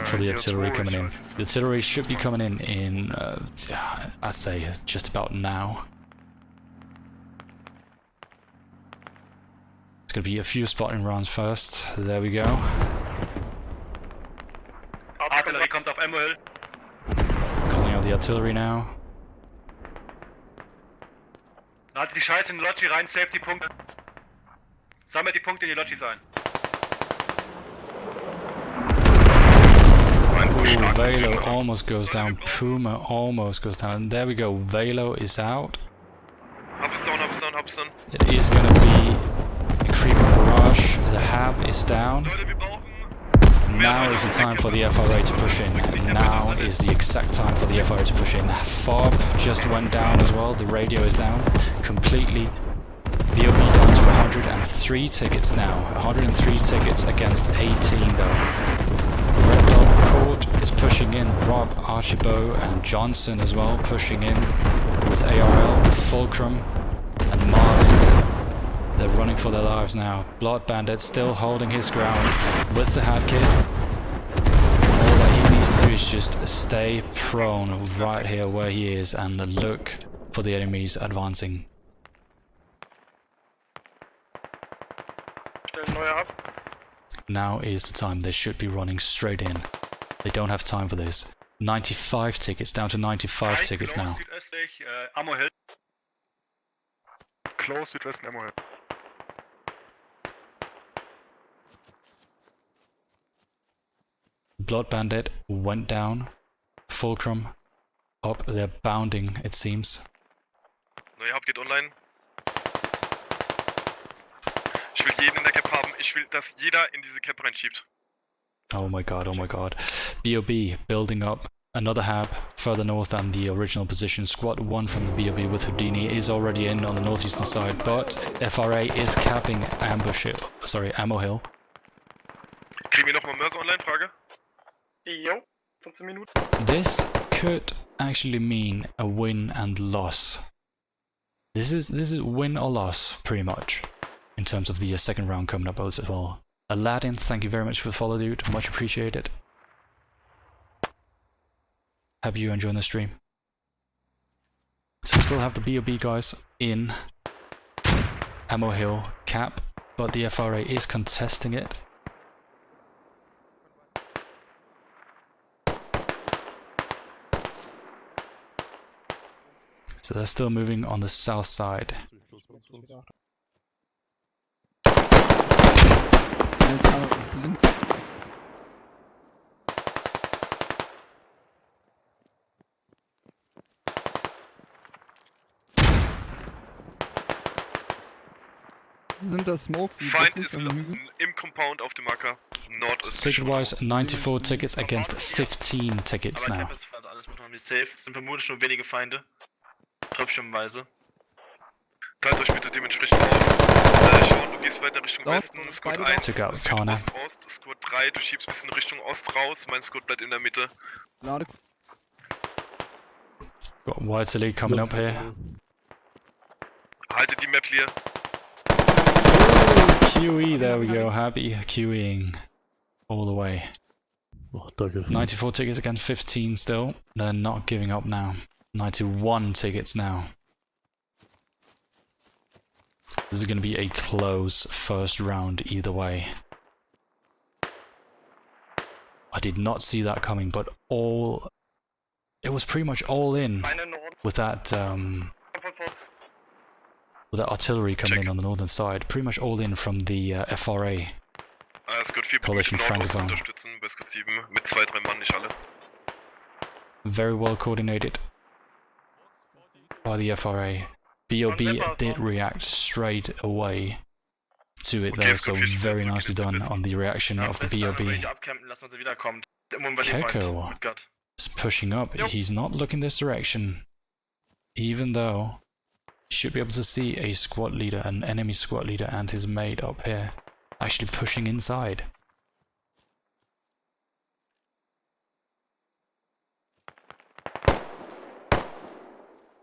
for the artillery coming in. The artillery should be coming in I'd say just about now. It's going to be a few spotting rounds first. There we go. Artillerie kommt auf Ammo Hill. Calling out the artillery now. Haltet die Scheiße in die Lodge rein, safe die Punkte. Sammelt die Punkte in die Lodge ein. Ooh, Velo almost goes down. Puma almost goes down. There we go. Velo is out. Hab's down, hab's down, hab's down. It is going to be a creeping barrage. The Hab is down. Leute, wir brauchen... Now is the time for the FRA to push in. Now is the exact time for the FRA to push in. Fob just went down as well. The radio is down completely. BOB down to 103 tickets now. 103 tickets against 18 though. Red Dot Court is pushing in. Rob, Archibald and Johnson as well pushing in with ARL, Fulcrum and Marlin. They're running for their lives now. Blood Bandit still holding his ground with the hat kit. All that he needs to do is just stay prone right here where he is and look for the enemies advancing. Now is the time. They should be running straight in. They don't have time for this. 95 tickets, down to 95 tickets now. Südöstlich, Ammo Hill. Close Südwesten Ammo Hill. Blood Bandit went down. Fulcrum up. They're bounding, it seems. Neue Hub geht online. Ich will jeden in der Cap haben. Ich will, dass jeder in diese Cap reinschiebt. Oh my god, oh my god. BOB building up another hab further north than the original position. Squad 1 from the BOB with Houdini is already in on the northeastern side, but FRA is capping Ammo Hill. Kriegen wir nochmal Mörser online? Frage? Jo, 15 Minuten. This could actually mean a win and loss. This is win or loss, pretty much, in terms of the second round coming up as well. Aladdin, thank you very much for the follow, dude. Much appreciated. Hope you enjoying the stream. So we still have the BOB guys in Ammo Hill cap, but the FRA is contesting it. So they're still moving on the south side. Sind das Smokes? Feind ist im Compound auf dem Marker. Nordöstlich. Ticket-wise, 94 tickets against 15 tickets now. Aber ist alles noch nicht safe. Es sind vermutlich nur wenige Feinde. Tröpfchenweise. Teilt euch bitte dementsprechend auf. Sean, du gehst weiter Richtung Westen. Squad 1, Took out Süd, corner. Ost, Squad 3, du schiebst ein bisschen Richtung Ost raus. Mein Squad bleibt in der Mitte. Lade. Got White Elite coming up here. Haltet die Map clear. QE, there we go. Happy QEing all the way. 94 tickets against 15 still. They're not giving up now. 91 tickets now. This is going to be a close first round either way. I did not see that coming, but it was pretty much all in with that artillery coming in on the northern side. Pretty much all in from the FRA. Coalition Francophone. Unterstützen bei Squad 7 mit 2-3 Mann, nicht alle. Very well coordinated by the FRA. BOB did react straight away to it though, so very nicely done on the reaction of the BOB. Keko is pushing up. He's not looking this direction, even though you should be able to see a squad leader, an enemy squad leader and his mate up here, actually pushing inside.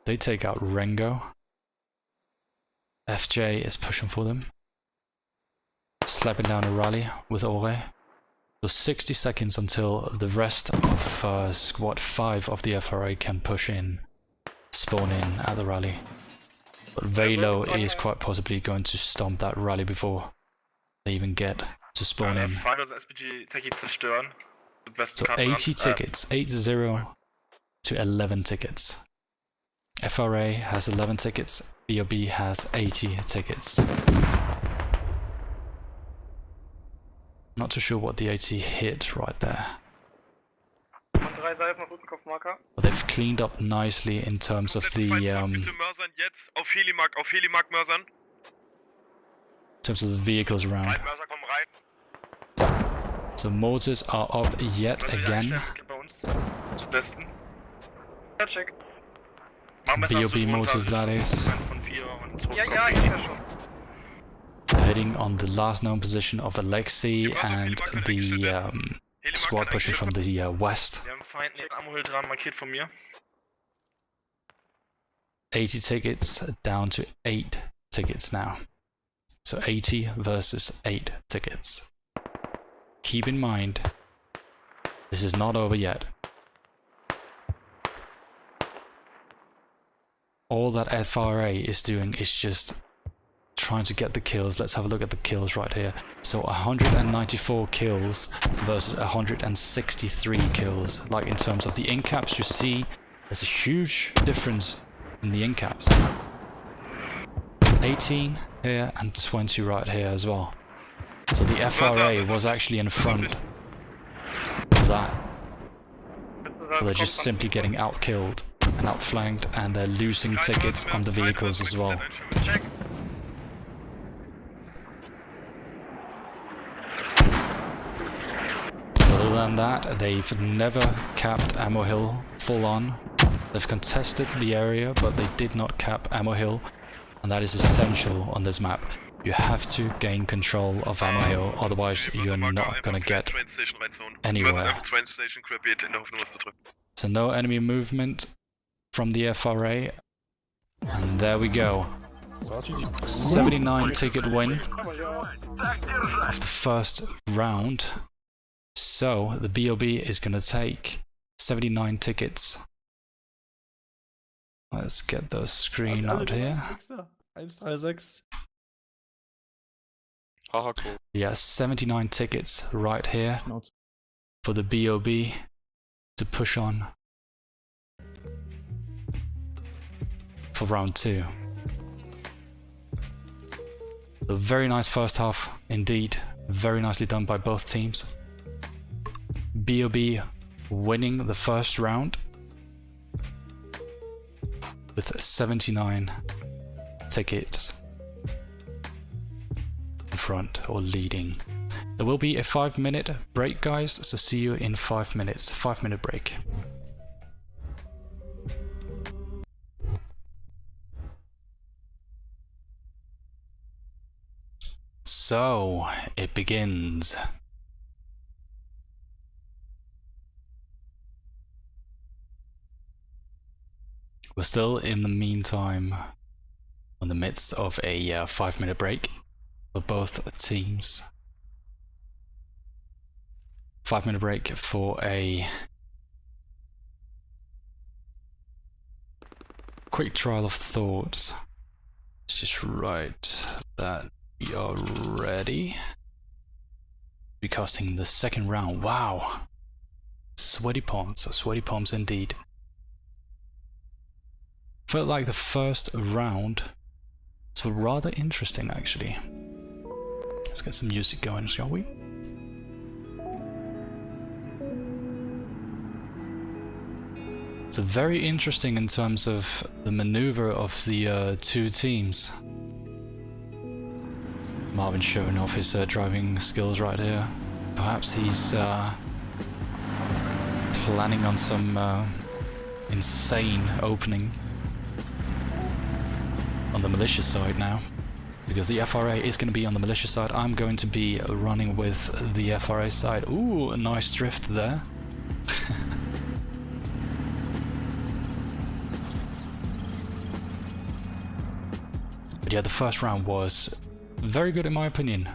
They take out Rengo. FJ is pushing for them. Slapping down a rally with Ore. So 60 seconds until the rest of Squad 5 of the FRA can push in, spawn in at the rally. But Velo is quite possibly going to stomp that rally before they even get to spawn in. So 80 tickets, 8-0 to 11 tickets. FRA has 11 tickets, BOB has 80 tickets. Not too sure what the 80 hit right there. Und 3 Seifen auf Rückenkopfmarker. But they've cleaned up nicely in terms of the Bitte Mörsern jetzt auf Helimark Mörsern. in terms of the vehicles around. Mörser kommen rein. So mortars are up yet again. Geht bei uns. Zu Westen. Ja, check. Machen wir es BOB mortars, that is. Von 4 und 2. Ja, ich höre schon. Heading on the last known position of Alexei and the squad pushing from the west. Wir haben Feind neben Ammohill dran, markiert von mir. 80 tickets down to 8 tickets now. So 80 versus 8 tickets. Keep in mind, this is not over yet. All that FRA is doing is just trying to get the kills. Let's have a look at the kills right here. So 194 kills versus 163 kills. Like in terms of the in-caps, you see there's a huge difference in the in-caps. 18 here and 20 right here as well. So the FRA was actually in front of that. But they're just simply getting out-killed and outflanked, and they're losing tickets on the vehicles as well. Check. Other than that, they've never capped Ammo Hill full on. They've contested the area, but they did not cap Ammo Hill, and that is essential on this map. You have to gain control of Ammo Hill, otherwise you're not gonna get anywhere. So no enemy movement from the FRA, and there we go. 79 ticket win of the first round. So the BOB is gonna take 79 tickets. Let's get the screen out here. 136. Haha, cool. Yeah, 79 tickets right here for the BOB to push on for round 2. A very nice first half indeed. Very nicely done by both teams. BOB winning the first round with 79 tickets in front or leading. There will be a 5-minute break, guys, so see you in 5 minutes. 5-minute break. So it begins. We're still in the meantime in the midst of a 5-minute break for both teams. 5-minute break for a quick trial of thoughts. Let's just write that we are ready. We're casting the second round. Wow! Sweaty palms indeed. Felt like the first round was rather interesting actually. Let's get some music going, shall we? It's very interesting in terms of the maneuver of the two teams. Marvin showing off his driving skills right here. Perhaps he's planning on some insane opening on the militia side now, because the FRA is going to be on the militia side. I'm going to be running with the FRA side. Ooh, a nice drift there. But yeah, the first round was very good in my opinion.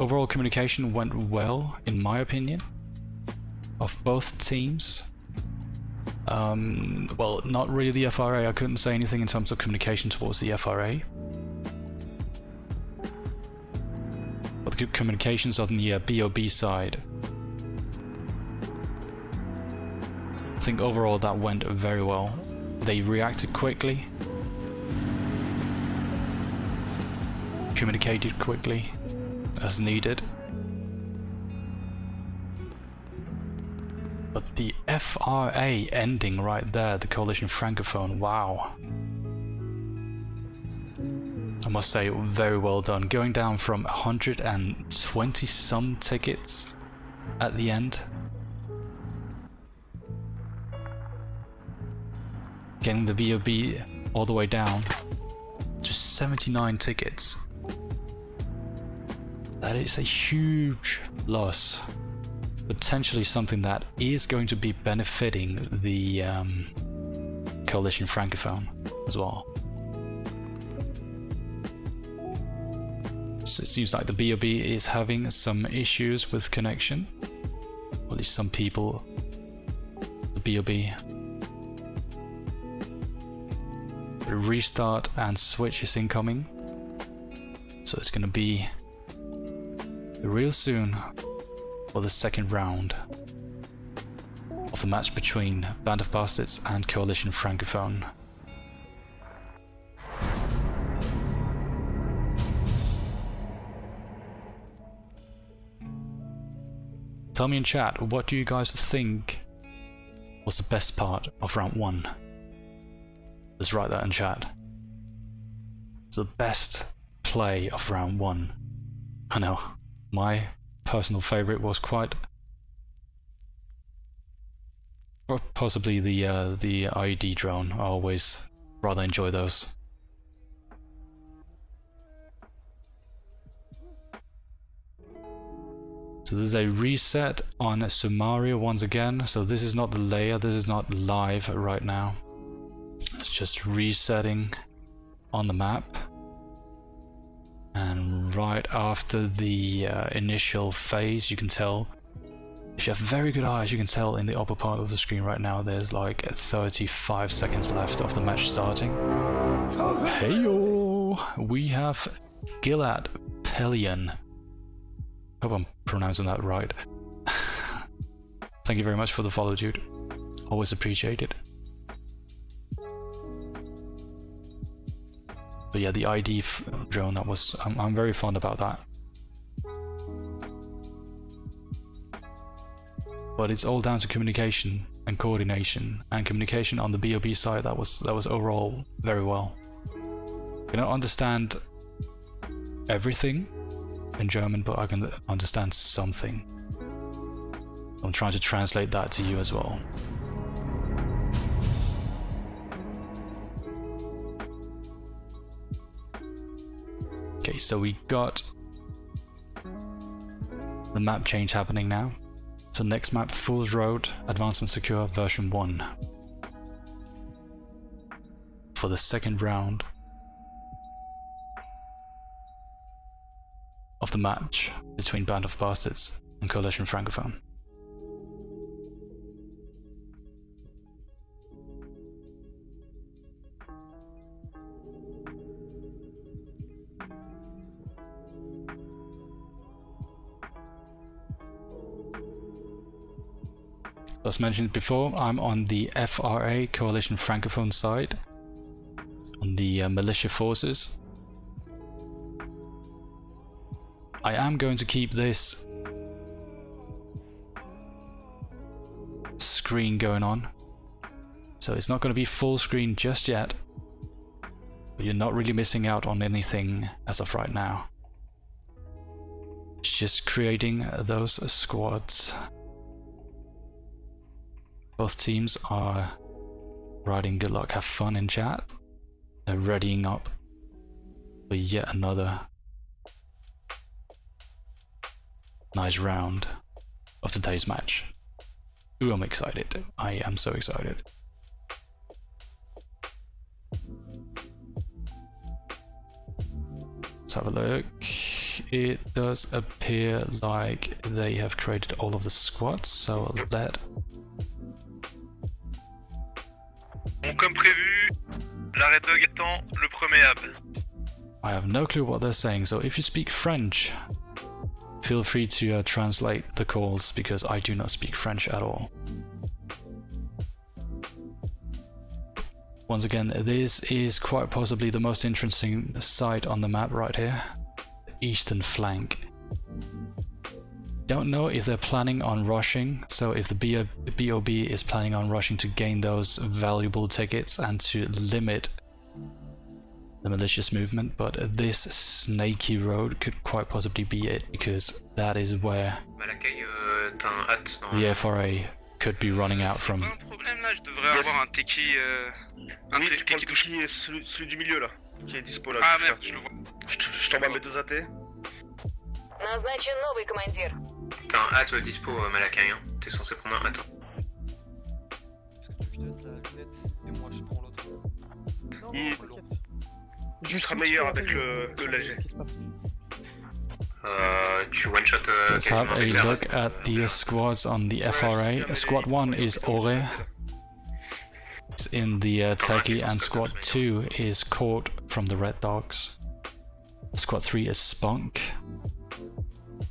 Overall communication went well in my opinion of both teams. Well, not really the FRA. I couldn't say anything in terms of communication towards the FRA. But the the communications on the BOB side. I think overall that went very well. They reacted quickly, communicated quickly as needed. But the FRA ending right there, the Coalition Francophone, wow. I must say, very well done. Going down from 120 some tickets at the end. Getting the VOB all the way down to 79 tickets. That is a huge loss. Potentially something that is going to be benefiting the Coalition Francophone as well. So it seems like the BOB is having some issues with connection. Or at least some people. The BOB. The restart and switch is incoming. So it's going to be real soon for the second round of the match between Band of Bastards and Coalition Francophone. Tell me in chat, what do you guys think was the best part of round 1? Let's write that in chat. It's the best play of round 1. I know, my personal favourite was quite possibly the IED drone. I always rather enjoy those. So this is a reset on Husaria once again. So this is not the layer, this is not live right now. It's just resetting on the map. And right after the initial phase, you can tell, if you have very good eyes, you can tell in the upper part of the screen right now, there's like 35 seconds left of the match starting. Heyo! We have Gilad Pelion. Hope I'm pronouncing that right. Thank you very much for the follow, dude. Always appreciate it. But yeah, the ID drone, that was, I'm very fond about that. But it's all down to communication and coordination, and communication on the BOB side, that was overall very well. I don't understand everything in German, but I can understand something. I'm trying to translate that to you as well. Okay, so we got the map change happening now. So next map, Fools Road Advanced and Secure version 1. For the second round of the match between Band of Bastards and Coalition Francophone. As mentioned before, I'm on the FRA Coalition Francophone side, on the militia forces. I am going to keep this screen going on, so it's not going to be full screen just yet, but you're not really missing out on anything as of right now. It's just creating those squads. Both teams are writing good luck, have fun in chat. They're readying up for yet another nice round of today's match. Ooh, I'm excited. I am so excited. Let's have a look. It does appear like they have created all of the squads, so that. Comme prévu, l'arrêt dog étant le premier hub. I have no clue what they're saying, so if you speak French, Feel free to translate the calls because I do not speak French at all. Once again, this is quite possibly the most interesting site on the map right here. The eastern flank. Don't know if they're planning on rushing, so if the BOB is planning on rushing to gain those valuable tickets and to limit the malicious movement, but this snaky road could quite possibly be it, because that is where the FRA could be running out from. Un problème là, je devrais avoir un techie. Un Oui, techie le qui est celui du milieu là, qui est dispo là. Ah merde, je le vois. Je t'envoie mes 2 AT. Назначен новый командир. T'as un hâte dispo, Malakai, hein. T'es censé prendre un hâte. Est-ce que tu veux que je te laisse la lunette et moi je prends l'autre? Non, Il- t'inquiète. Je serai meilleur avec le léger. Qu'est-ce qui se passe? Tu one-shot. Let's have a look at the squads on the FRA. Squad 1 is Ore. It's in the Techie, and Squad 2 is Court from the Red Dogs. Squad 3 is Spunk.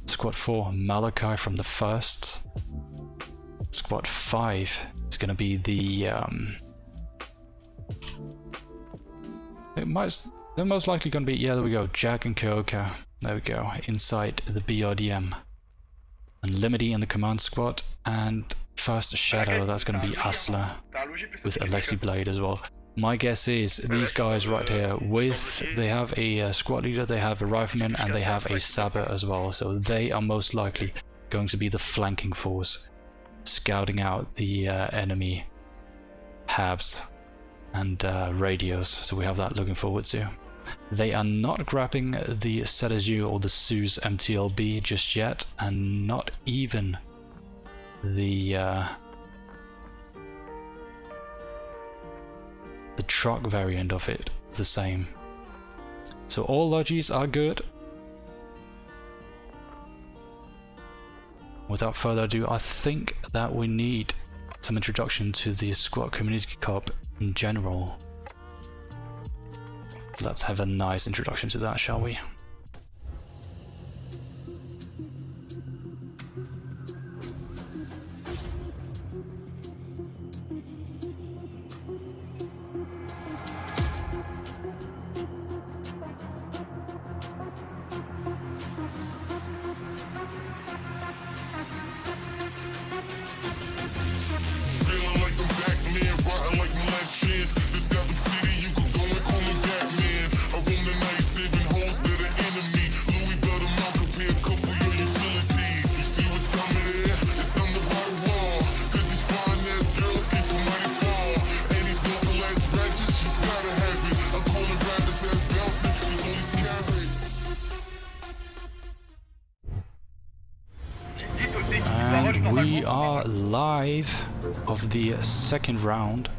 Squad 4, Malachi from the 1st. Squad 5 is going to be the... they're most likely going to be... Yeah, there we go. Jack and Kyoka. There we go. Inside the BRDM. And Limity in the command squad. And first Shadow, that's going to be Asla. With Alexi Blade as well. My guess is these guys right here, they have a squad leader, they have a rifleman, and they have a sabber as well. So they are most likely going to be the flanking force, scouting out the enemy habs and radios. So we have that looking forward to. They are not grabbing the Cetazu or the Suze MTLB just yet, and not even the truck variant of it, the same. So all logis are good. Without further ado, I think that we need some introduction to the Squad Community Cup in general. Let's have a nice introduction to that, shall we? And we are live of the second round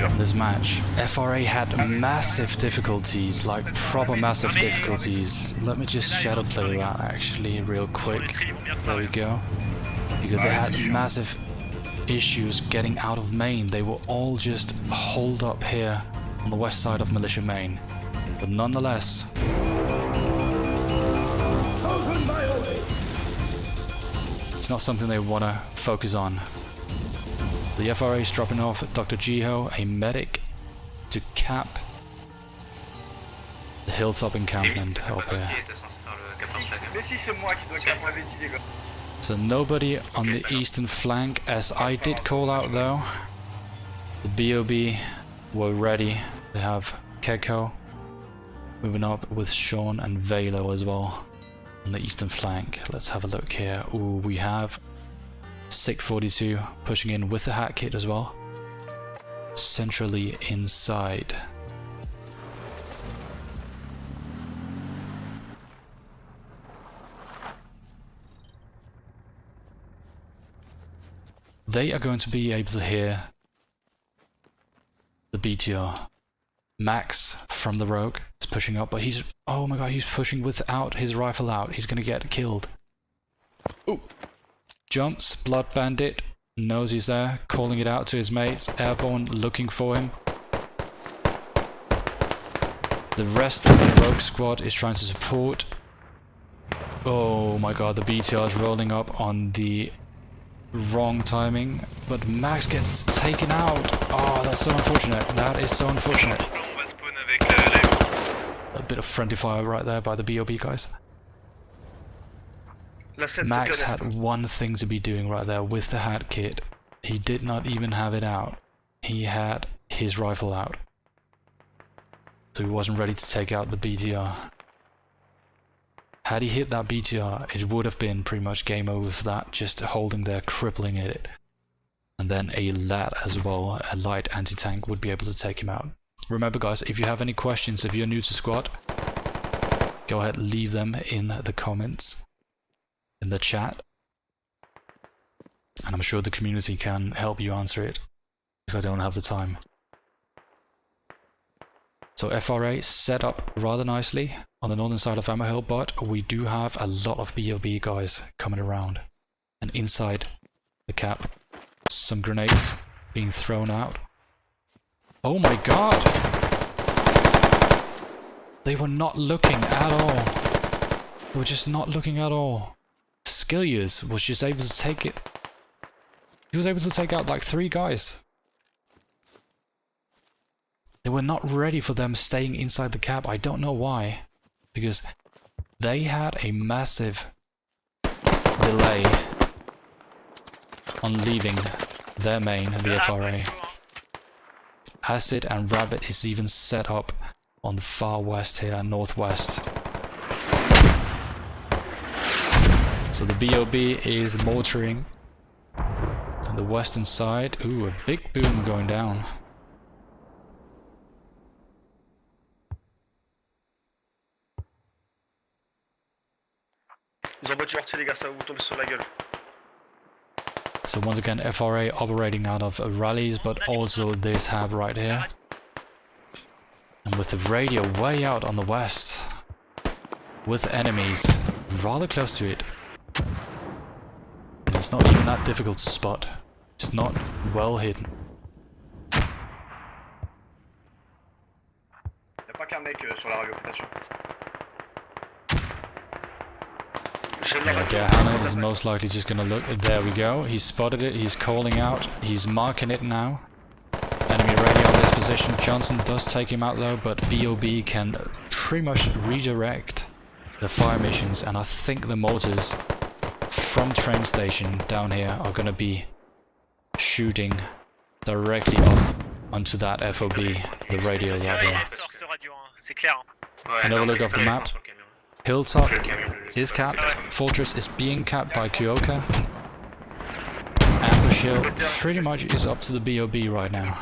of this match. FRA had massive difficulties, like proper massive difficulties. Let me just shadow play that actually real quick. There we go. Because they had massive issues getting out of main. They were all just holed up here on the west side of Militia Main. But nonetheless, it's not something they want to focus on. The FRA is dropping off Dr. Jiho, a medic, to cap the hilltop encampment up here. So nobody on the eastern flank, as I did call out though. The BOB were ready. They have Keko moving up with Sean and Velo as well on the eastern flank. Let's have a look here. Ooh, we have SIG 42 pushing in with the hat kit as well, centrally inside. They are going to be able to hear the BTR. Max from the Rogue is pushing up, but he's, oh my god, he's pushing without his rifle out. He's gonna get killed. Ooh. Jumps, Blood Bandit, knows he's there, calling it out to his mates, Airborne looking for him. The rest of the Rogue squad is trying to support. Oh my god, the BTR is rolling up on the wrong timing, but Max gets taken out. Oh, that's so unfortunate. That is so unfortunate. A bit of friendly fire right there by the BOB guys. Max had one thing to be doing right there with the hat kit. He did not even have it out. He had his rifle out. So he wasn't ready to take out the BTR. Had he hit that BTR, it would have been pretty much game over for that, just holding there, crippling it. And then a LAT as well, a light anti-tank, would be able to take him out. Remember guys, if you have any questions, if you're new to squad, go ahead, leave them in the comments, in the chat. And I'm sure the community can help you answer it, if I don't have the time. So FRA set up rather nicely on the northern side of Ammo Hill, but we do have a lot of BOB guys coming around. And inside the cap, some grenades being thrown out. Oh my god! They were not looking at all. They were just not looking at all. Skilliers was just able to take it. He was able to take out like 3 guys. They were not ready for them staying inside the cap. I don't know why. Because they had a massive delay on leaving their main, the FRA. Acid and Rabbit is even set up on the far west here, northwest. So the BOB is mortaring on the western side. Ooh, a big boom going down. So once again, FRA operating out of rallies, but also this hab right here. And with the radio way out on the west, with enemies rather close to it. And it's not even that difficult to spot. It's not well hidden. Yeah, Hannah is most likely just gonna look. There we go. He's spotted it. He's calling out. He's marking it now. Enemy radio on this position. Johnson does take him out though, but BOB can pretty much redirect the fire missions, and I think the mortars from train station down here are gonna be shooting directly up onto that FOB, the radio level. Another look off the map. Hilltop is capped, Fortress is being capped by Kyoka. Ambush Hill pretty much is up to the BOB right now.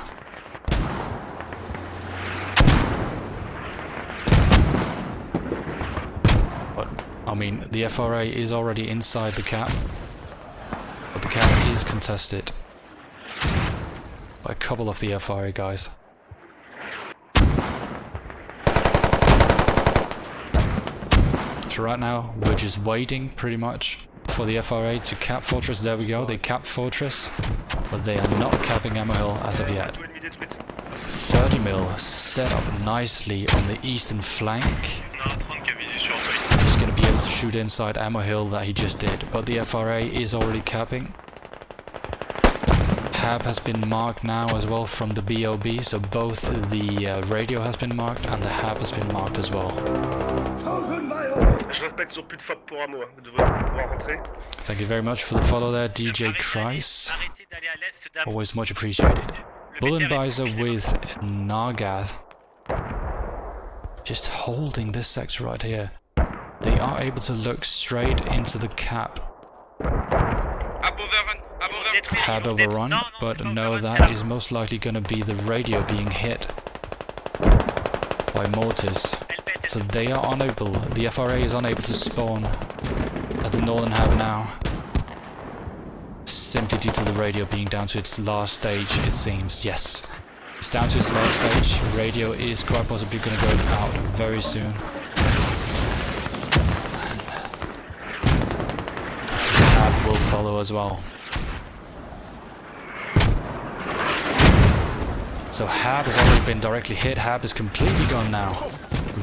But, I mean, the FRA is already inside the cap, but the cap is contested by a couple of the FRA guys. So right now, we're just waiting pretty much for the FRA to cap Fortress. There we go, they capped Fortress, but they are not capping Ammo Hill as of yet. 30 mil set up nicely on the eastern flank. He's going to be able to shoot inside Ammo Hill that he just did, but the FRA is already capping. Hab has been marked now as well from the BOB, so both the radio has been marked and the hab has been marked as well. Thank you very much for the follow there, DJ Kreis. Always much appreciated. Bullenbeiser with Naga. Just holding this sector right here. They are able to look straight into the cap. Hab overrun, but no, that is most likely going to be the radio being hit by mortars. So they are unable, the FRA is unable to spawn at the northern hab now. Simply due to the radio being down to its last stage, it seems. Yes, it's down to its last stage. Radio is quite possibly going to go out very soon. The hab will follow as well. So Hab has already been directly hit. Hab is completely gone now.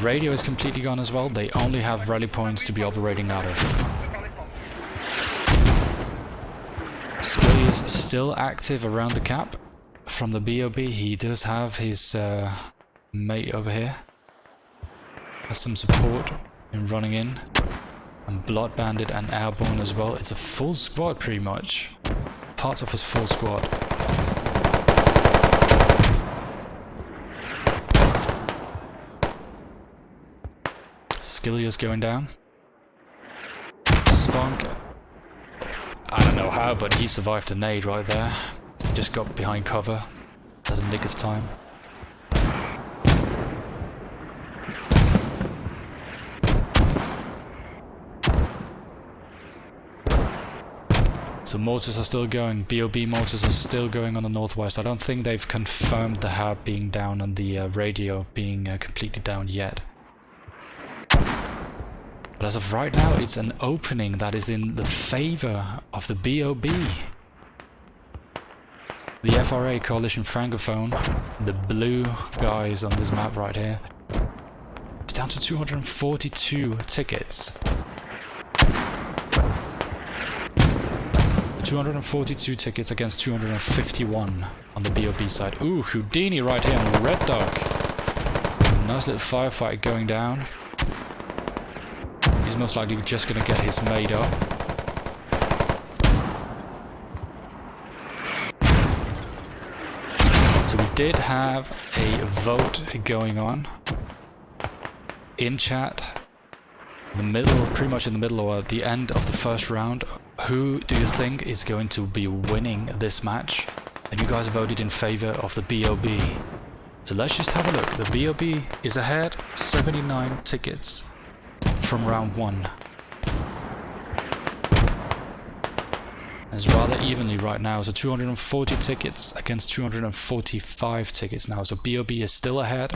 Radio is completely gone as well. They only have rally points to be operating out of. Scully is still active around the cap from the BOB. He does have his mate over here. Has some support in running in. And Blood Bandit and Airborne as well. It's a full squad pretty much. Parts of a full squad. Skillia's going down. Spunk. I don't know how, but he survived a nade right there. Just got behind cover at the nick of time. So mortars are still going, BOB mortars are still going on the northwest. I don't think they've confirmed the hab being down and the radio being completely down yet. But as of right now, it's an opening that is in the favor of the BOB. The FRA, Coalition Francophone, the blue guys on this map right here. It's down to 242 tickets. 242 tickets against 251 on the BOB side. Ooh, Houdini right here on the Red Dog. Nice little firefight going down. He's most likely just gonna get his mate up. So we did have a vote going on in chat. The middle, pretty much in the middle or at the end of the first round. Who do you think is going to be winning this match? And you guys voted in favor of the BOB. So let's just have a look. The BOB is ahead, 79 tickets from round 1. It's rather evenly right now, so 240 tickets against 245 tickets now. So BOB is still ahead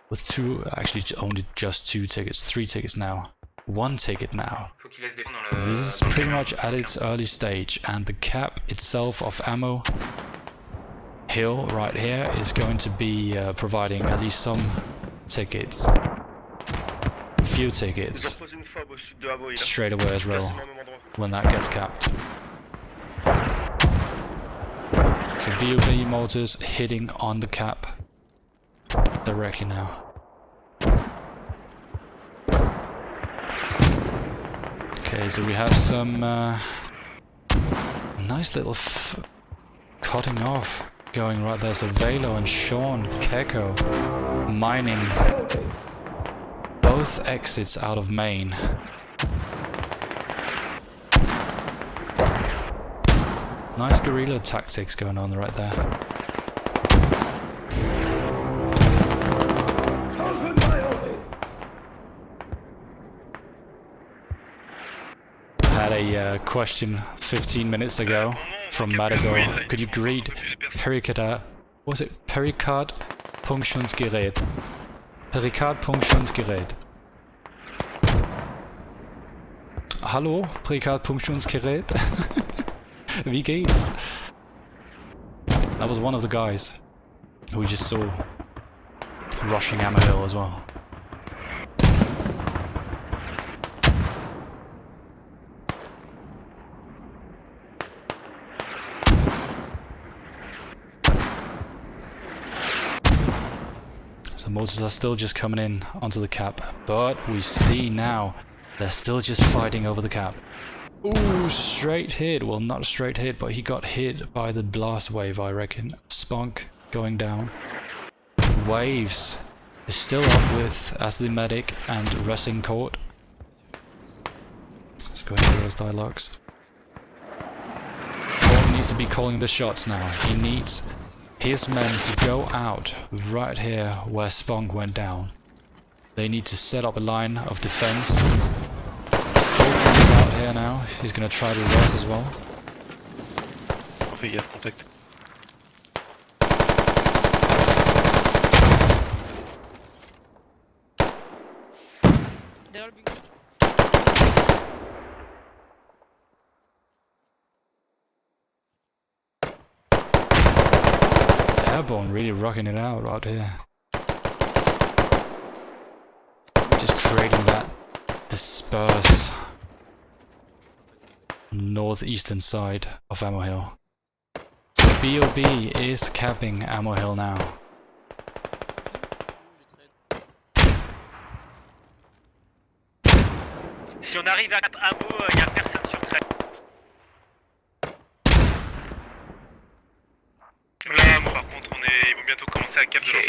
with actually only just 2 tickets, 3 tickets now. 1 ticket now. This is pretty much at its early stage, and the cap itself of ammo hill right here is going to be providing at least some tickets. Few tickets straight away as well when that gets capped. So BOB mortars hitting on the cap directly now. Okay, so we have some nice little cutting off going right there. So Velo and Sean Keko mining both exits out of main. Nice guerrilla tactics going on right there. Had a question 15 minutes ago from Matador. Could you greet Pericard? Was it Pericard Pumptionsgerät? Pericard Pumptionsgerät. Hallo, Pericard Pumptionsgerät. Wie geht's? That was one of the guys who we just saw rushing Ammo Hill as well. So mortars are still just coming in onto the cap, but we see now they're still just fighting over the cap. Ooh, straight hit. Well, not a straight hit, but he got hit by the blast wave, I reckon. Spunk going down. Waves is still up with as the medic and Wrestling Court. Let's go into those dialogues. Court needs to be calling the shots now. He needs his men to go out right here where Spunk went down. They need to set up a line of defense. Is out here now. He's gonna try to res as well. Contact. Airborne really rocking it out right here. creating that disperse northeastern side of Ammo Hill. So BOB is capping Ammo Hill now. Si on arrive à 4 hameaux, il n'y a personne sur trait. Là, par contre, ils vont bientôt commencer à cap de leur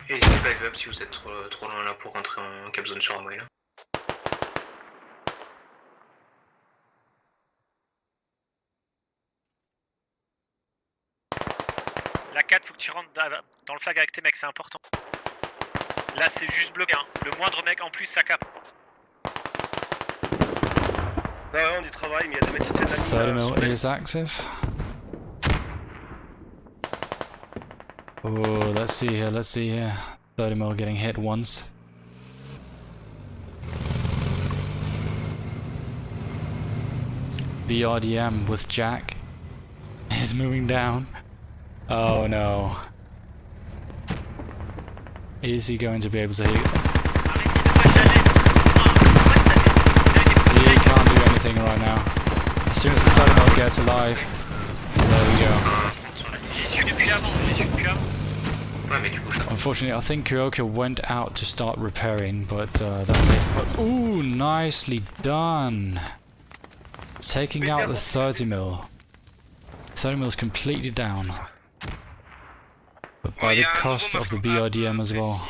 N'hésitez pas à lever up si vous êtes trop loin là pour rentrer en cap zone sur Amway là. La 4, faut que tu rentres dans le flag avec tes mecs, c'est important. Là, c'est juste bloqué, hein. Le moindre mec en plus, ça cape. Ouais, on y travaille, mais il y a des mecs qui tiennent la ligne. 30 mil is active. Oh, let's see here. 30 mil getting hit once. BRDM with Jack is moving down. Oh no. Is he going to be able to hit? He can't do anything right now. As soon as the 30 mil gets alive, there we go. Unfortunately, I think Yehorivka went out to start repairing, but that's it. But, ooh, nicely done! Taking out the 30 mil. 30 mil is completely down. But by the cost of the BRDM as well.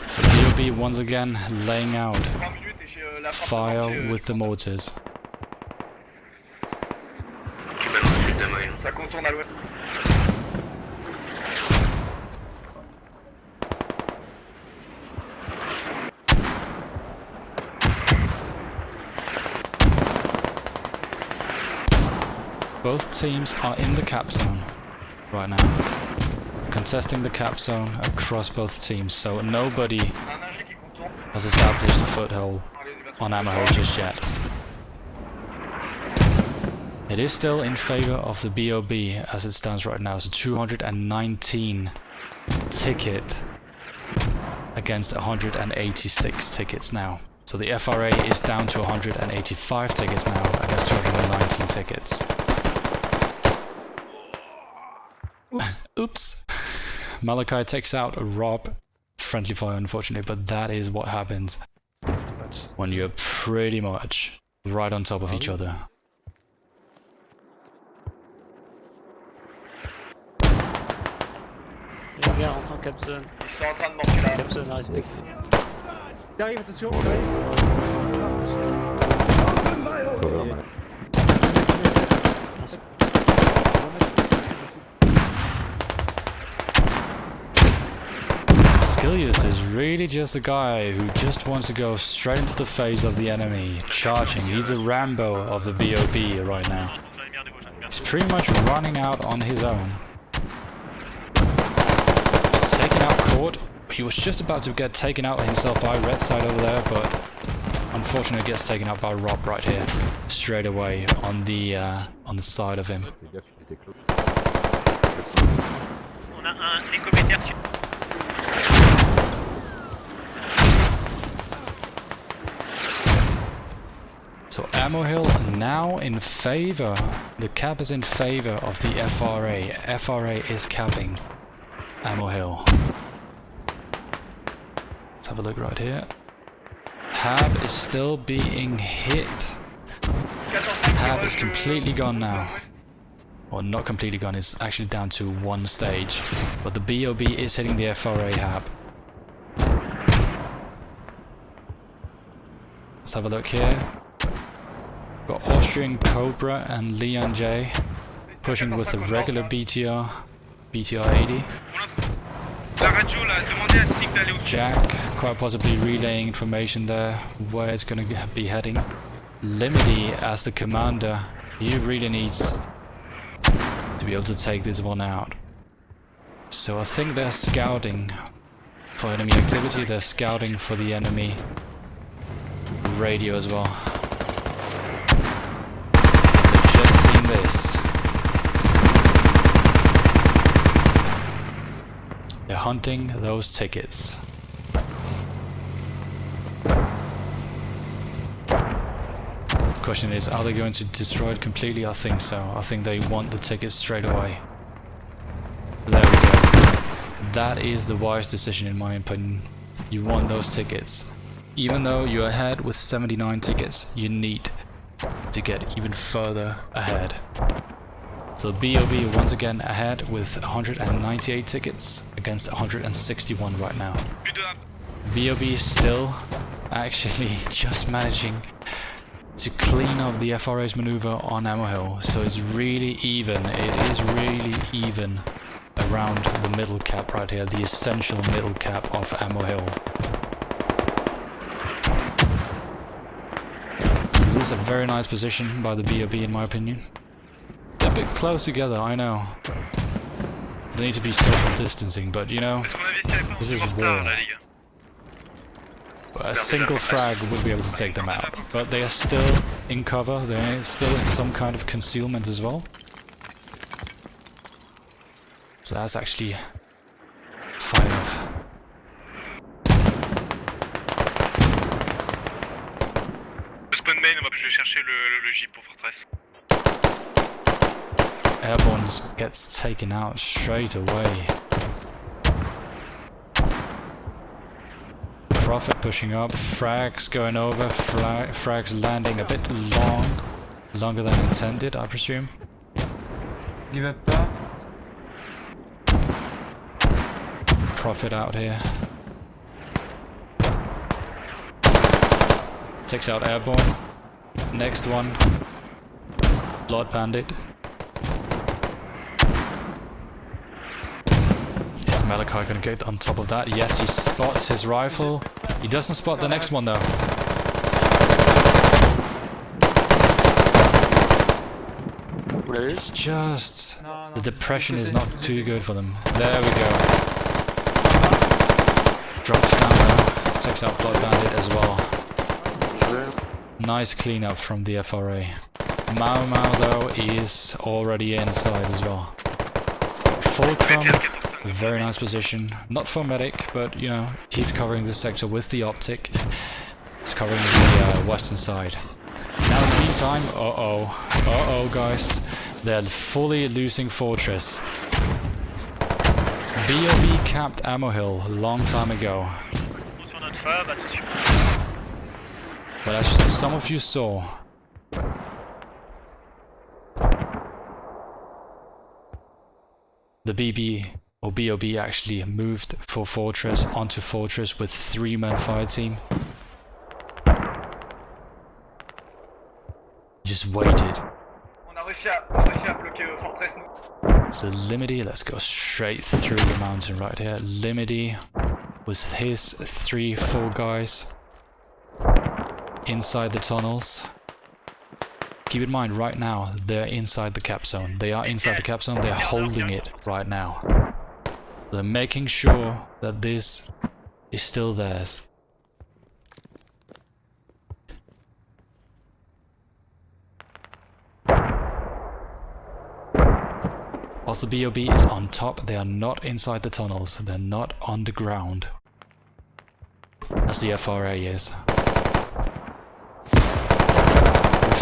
So DOB once again laying out fire with the mortars. Ça contourne à l'ouest. Both teams are in the cap zone right now. Contesting the cap zone across both teams, so nobody has established a foothold on Ammo Hill just yet. It is still in favor of the BOB as it stands right now. It's a 219 ticket against 186 tickets now. So the FRA is down to 185 tickets now against 219 tickets. Oops. Malachi takes out a Rob. Friendly fire, unfortunately, but that is what happens when you're pretty much right on top of each other. Les gars rentrent en cap zone. Ils sont en train de manquer là. Cap zone à respecter. J'arrive, attention. Skilius is really just a guy who just wants to go straight into the face of the enemy, charging. He's a Rambo of the BOB right now. He's pretty much running out on his own. He's taken out Court. He was just about to get taken out himself by Red Side over there, but unfortunately gets taken out by Rob right here, straight away on the side of him. On a un hélicoptère sur... So Ammo Hill now in favor. The cap is in favor of the FRA. FRA is capping Ammo Hill. Let's have a look right here. Hab is still being hit. Hab is completely gone now. Well, not completely gone, it's actually down to one stage. But the BOB is hitting the FRA Hab. Let's have a look here. Got Austrian Cobra and Leon J pushing with the regular BTR 80. Jack quite possibly relaying information there where it's going to be heading. Limity as the commander, he really needs to be able to take this one out. So I think they're scouting for enemy activity, they're scouting for the enemy radio as well. So just seen this. They're hunting those tickets. The question is, are they going to destroy it completely? I think so. I think they want the tickets straight away. There we go. That is the wise decision in my opinion. You want those tickets. Even though you're ahead with 79 tickets, you need to get even further ahead. So BOB once again ahead with 198 tickets against 161 right now. BOB still actually just managing to clean up the FRA's maneuver on Ammo Hill. So it's really even. It is really even around the middle cap right here, the essential middle cap of Ammo Hill. So this is a very nice position by the BOB in my opinion. They're a bit close together, I know. They need to be social distancing, but you know, this is war. But a single frag would be able to take them out. But they are still in cover, they're still in some kind of concealment as well. So that's actually fine enough. Spawn main, je vais chercher le jeep pour Fortress. Airborne gets taken out straight away. Prophet pushing up, frags going over, frags landing a bit longer than intended, I presume. Il va pas. Prophet out here. Takes out Airborne. Next one. Blood Bandit. Is Malachi gonna get on top of that? Yes, he spots his rifle. He doesn't spot the next one though. It's just the depression is not too good for them. There we go. Drops down though. Takes out Blood Bandit as well. Nice cleanup from the FRA. Mau Mau though is already inside as well. Fulcrum, very nice position. Not for medic, but you know, he's covering this sector with the optic. It's covering the western side. Now in the meantime, uh-oh guys, they're fully losing Fortress. BOB capped Ammo Hill a long time ago. But as some of you saw, the BB or BOB actually moved for Fortress onto Fortress with 3-man fire team. Just waited. On a réussi à bloquer Fortress. So Limity, let's go straight through the mountain right here. Limity with his 3-4 guys inside the tunnels. Keep in mind, right now they're inside the cap zone. They are inside the cap zone. They're holding it right now. They're making sure that this is still theirs. Also, BOB is on top. They are not inside the tunnels. They're not on the ground, as the FRA is.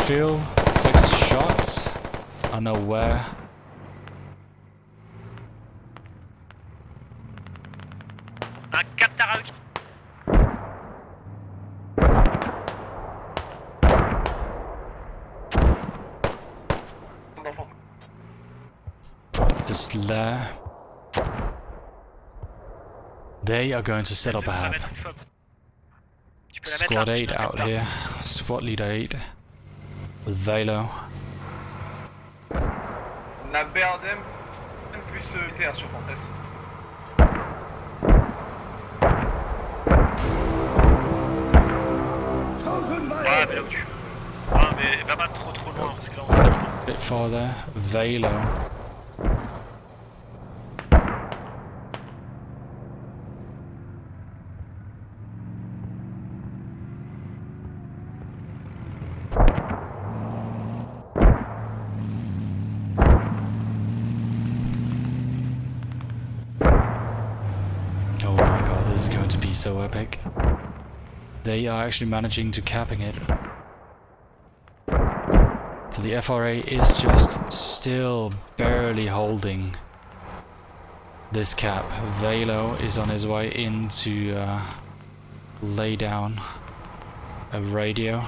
Phil takes a shot. I don't know where. Un captara. Just there. They are going to set up a hab. Squad 8 out here. Squad leader 8 with Velo. On a BRDM plus UTR sur Fortress. Ouais, mais là où tu... Ah, mais va pas trop loin parce que là on va... A bit farther. Velo is going to be so epic. They are actually managing to capping it. So the FRA is just still barely holding this cap. Velo is on his way in to lay down a radio.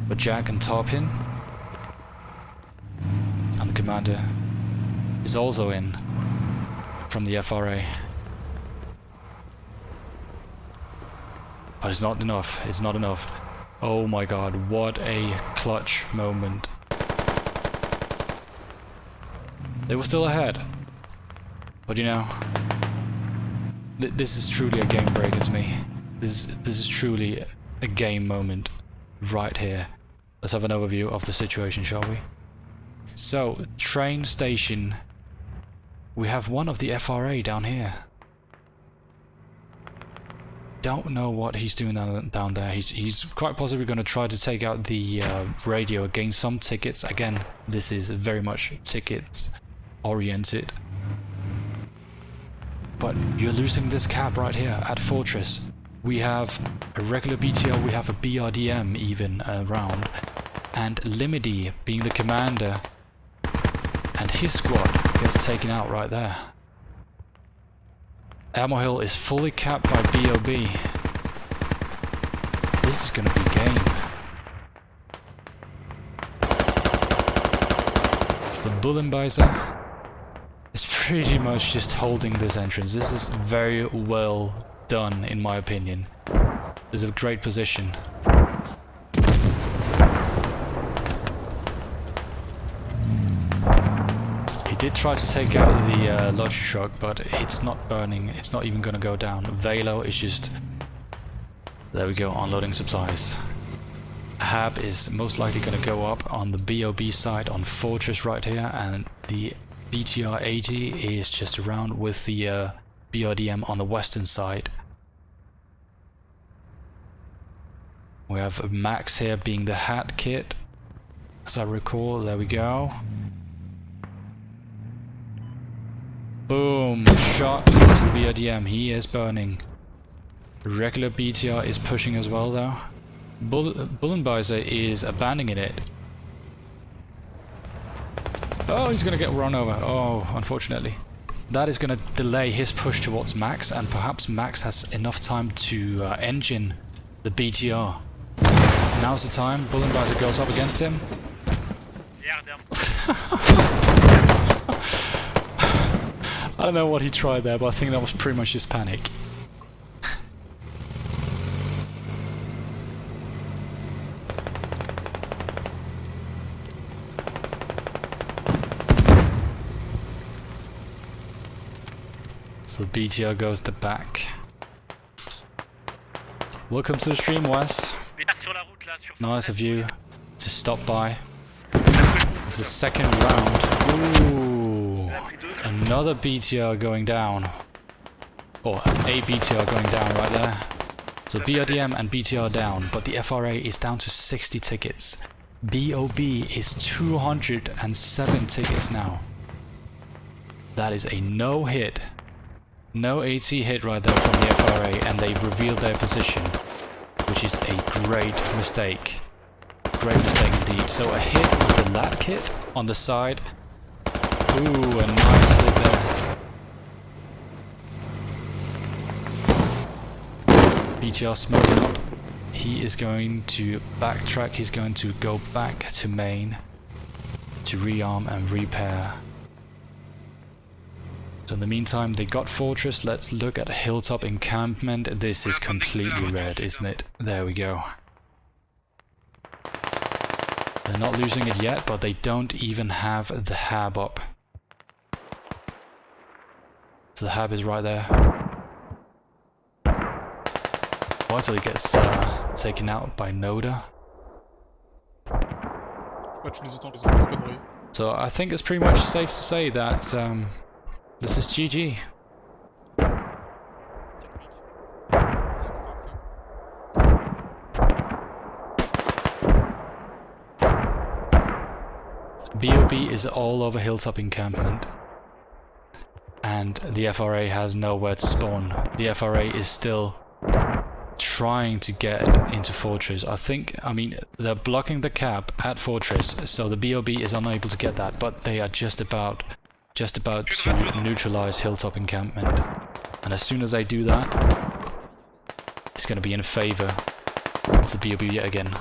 But Jack and Tarpin and the commander is also in from the FRA. But it's not enough, it's not enough. Oh my god, what a clutch moment. They were still ahead. But you know, this is truly a game breaker to me. This is truly a game moment right here. Let's have an overview of the situation, shall we? So, train station. We have one of the FRA down here. Don't know what he's doing down there. He's quite possibly going to try to take out the radio, gain some tickets. Again, this is very much tickets oriented. But you're losing this cap right here at Fortress. We have a regular BTR, we have a BRDM even around, and Limity being the commander, and his squad gets taken out right there. Ammo Hill is fully capped by BOB. This is gonna be game. The Bullenbeiser is pretty much just holding this entrance. This is very well done, in my opinion. This is a great position. He did try to take out the lodge truck, but it's not burning. It's not even going to go down. Velo is just... There we go, unloading supplies. Hab is most likely going to go up on the BOB side on Fortress right here, and the BTR 80 is just around with the BRDM on the western side. We have Max here being the hat kit, as I recall. There we go. Boom! Shot to the BRDM. He is burning. The regular BTR is pushing as well though. Bullenbeiser is abandoning it. Oh, he's gonna get run over. Oh, unfortunately. That is gonna delay his push towards Max, and perhaps Max has enough time to engine the BTR. Now's the time. Bullenbeiser goes up against him. Yeah, damn. I don't know what he tried there, but I think that was pretty much just panic. So the BTR goes to back. Welcome to the stream, Wes. Nice of you to stop by. It's the second round. Ooh, another BTR going down. Or a BTR going down right there. So BRDM and BTR down, but the FRA is down to 60 tickets. BOB is 207 tickets now. That is a no hit. No AT hit right there from the FRA, and they've revealed their position, which is a great mistake. Great mistake indeed. So a hit with the lat kit on the side. Ooh, a nice hit there. BTR smoking up. He is going to backtrack. He's going to go back to main to rearm and repair. So in the meantime, they got Fortress. Let's look at Hilltop Encampment. This is completely red, isn't it? There we go. They're not losing it yet, but they don't even have the hab up. So the hab is right there. Wait till he gets taken out by Noda. So I think it's pretty much safe to say that this is GG. BOB is all over Hilltop Encampment. and the FRA has nowhere to spawn. The FRA is still trying to get into Fortress. I mean, they're blocking the cap at Fortress, so the BOB is unable to get that, but they are just about to neutralize Hilltop encampment. And as soon as they do that, it's going to be in favor of the BOB yet again.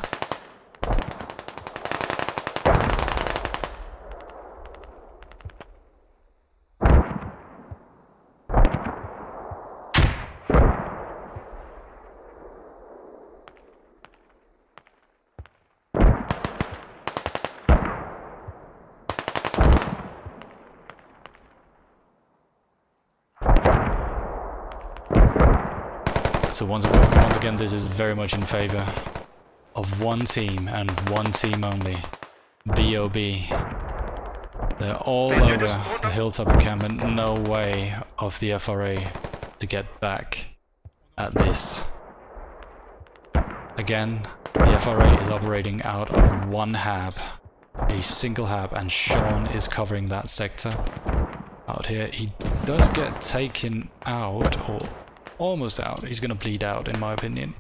So once again, this is very much in favor of one team and one team only. BOB. They're all over the Hilltop encampment. No way of the FRA to get back at this. Again, the FRA is operating out of one hab, a single hab, and Sean is covering that sector out here. He does get taken out, or almost out. He's gonna bleed out, in my opinion.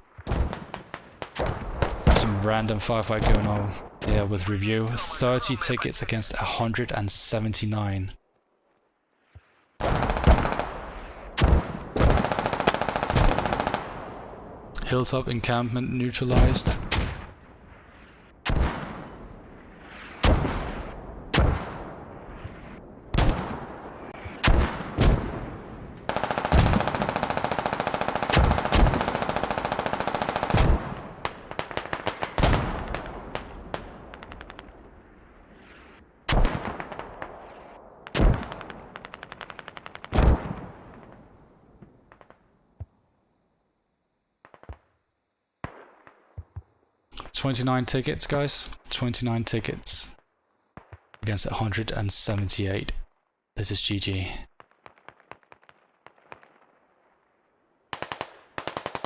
Some random firefight going on here with review. 30 tickets against 179. Hilltop encampment neutralized. $29 tickets, guys. 29 tickets against 178. This is GG.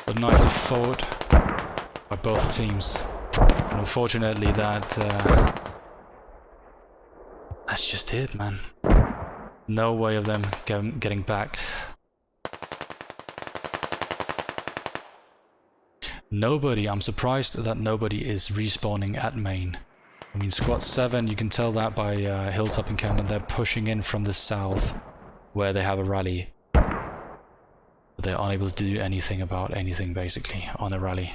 But nice fought by both teams. And unfortunately, that's just it, man. No way of them getting back. Nobody, I'm surprised that nobody is respawning at main. I mean, Squad 7, you can tell that by Hilltop encampment. They're pushing in from the south where they have a rally. But they're unable to do anything about anything, basically, on a rally.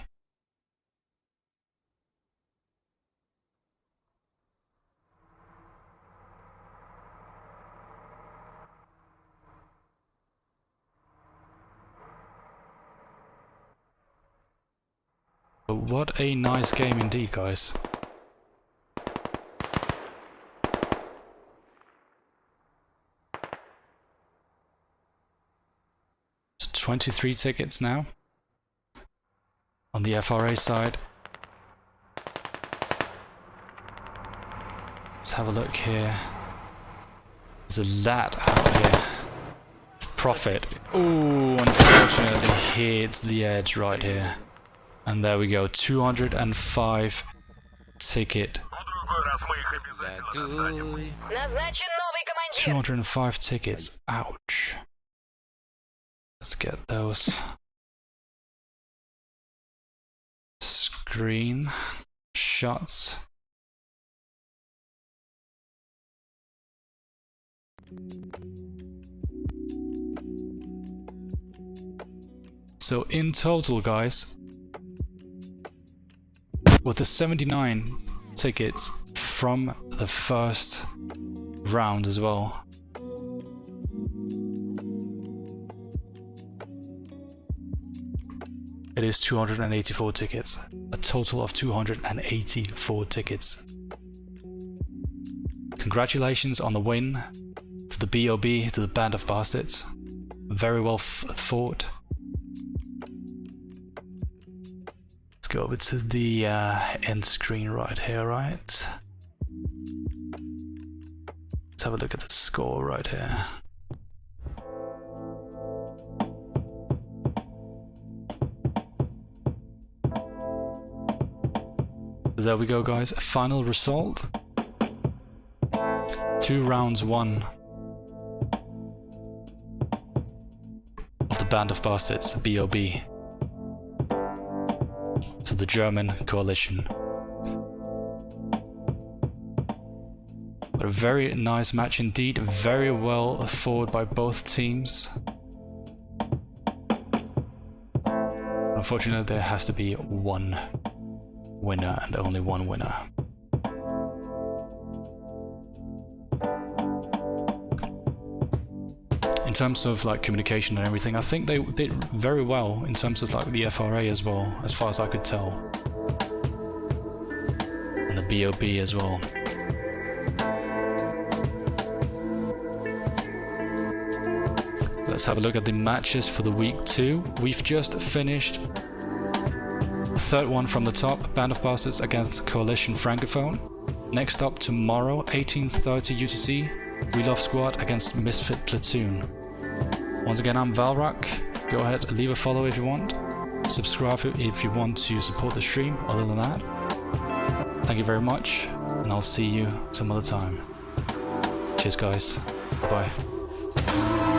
But what a nice game indeed, guys. So 23 tickets now on the FRA side. Let's have a look here. There's a lot out here. It's Profit. Ooh, unfortunately hits the edge right here. And there we go, 205 ticket. 205 tickets, ouch. Let's get those. Screen shots. So in total, guys, with the 79 tickets from the first round as well. It is 284 tickets. A total of 284 tickets. Congratulations on the win to the BOB, to the Band of Bastards. Very well fought. Let's go over to the end screen right here, right? Let's have a look at the score right here. There we go, guys. Final result. 2 rounds won Band of Bastards, BOB. So the German coalition. But a very nice match indeed, very well fought by both teams. Unfortunately, there has to be one winner and only one winner. In terms of like communication and everything, I think they did very well in terms of like the FRA as well, as far as I could tell. And the BOB as well. Let's have a look at the matches for the week 2. We've just finished the third one from the top, Band of Bastards against Coalition Francophone. Next up tomorrow, 18:30 UTC, We Love Squad against Misfit Platoon. Once again, I'm Valrak. Go ahead, leave a follow if you want. Subscribe if you want to support the stream. Other than that, thank you very much, and I'll see you some other time. Cheers guys, bye.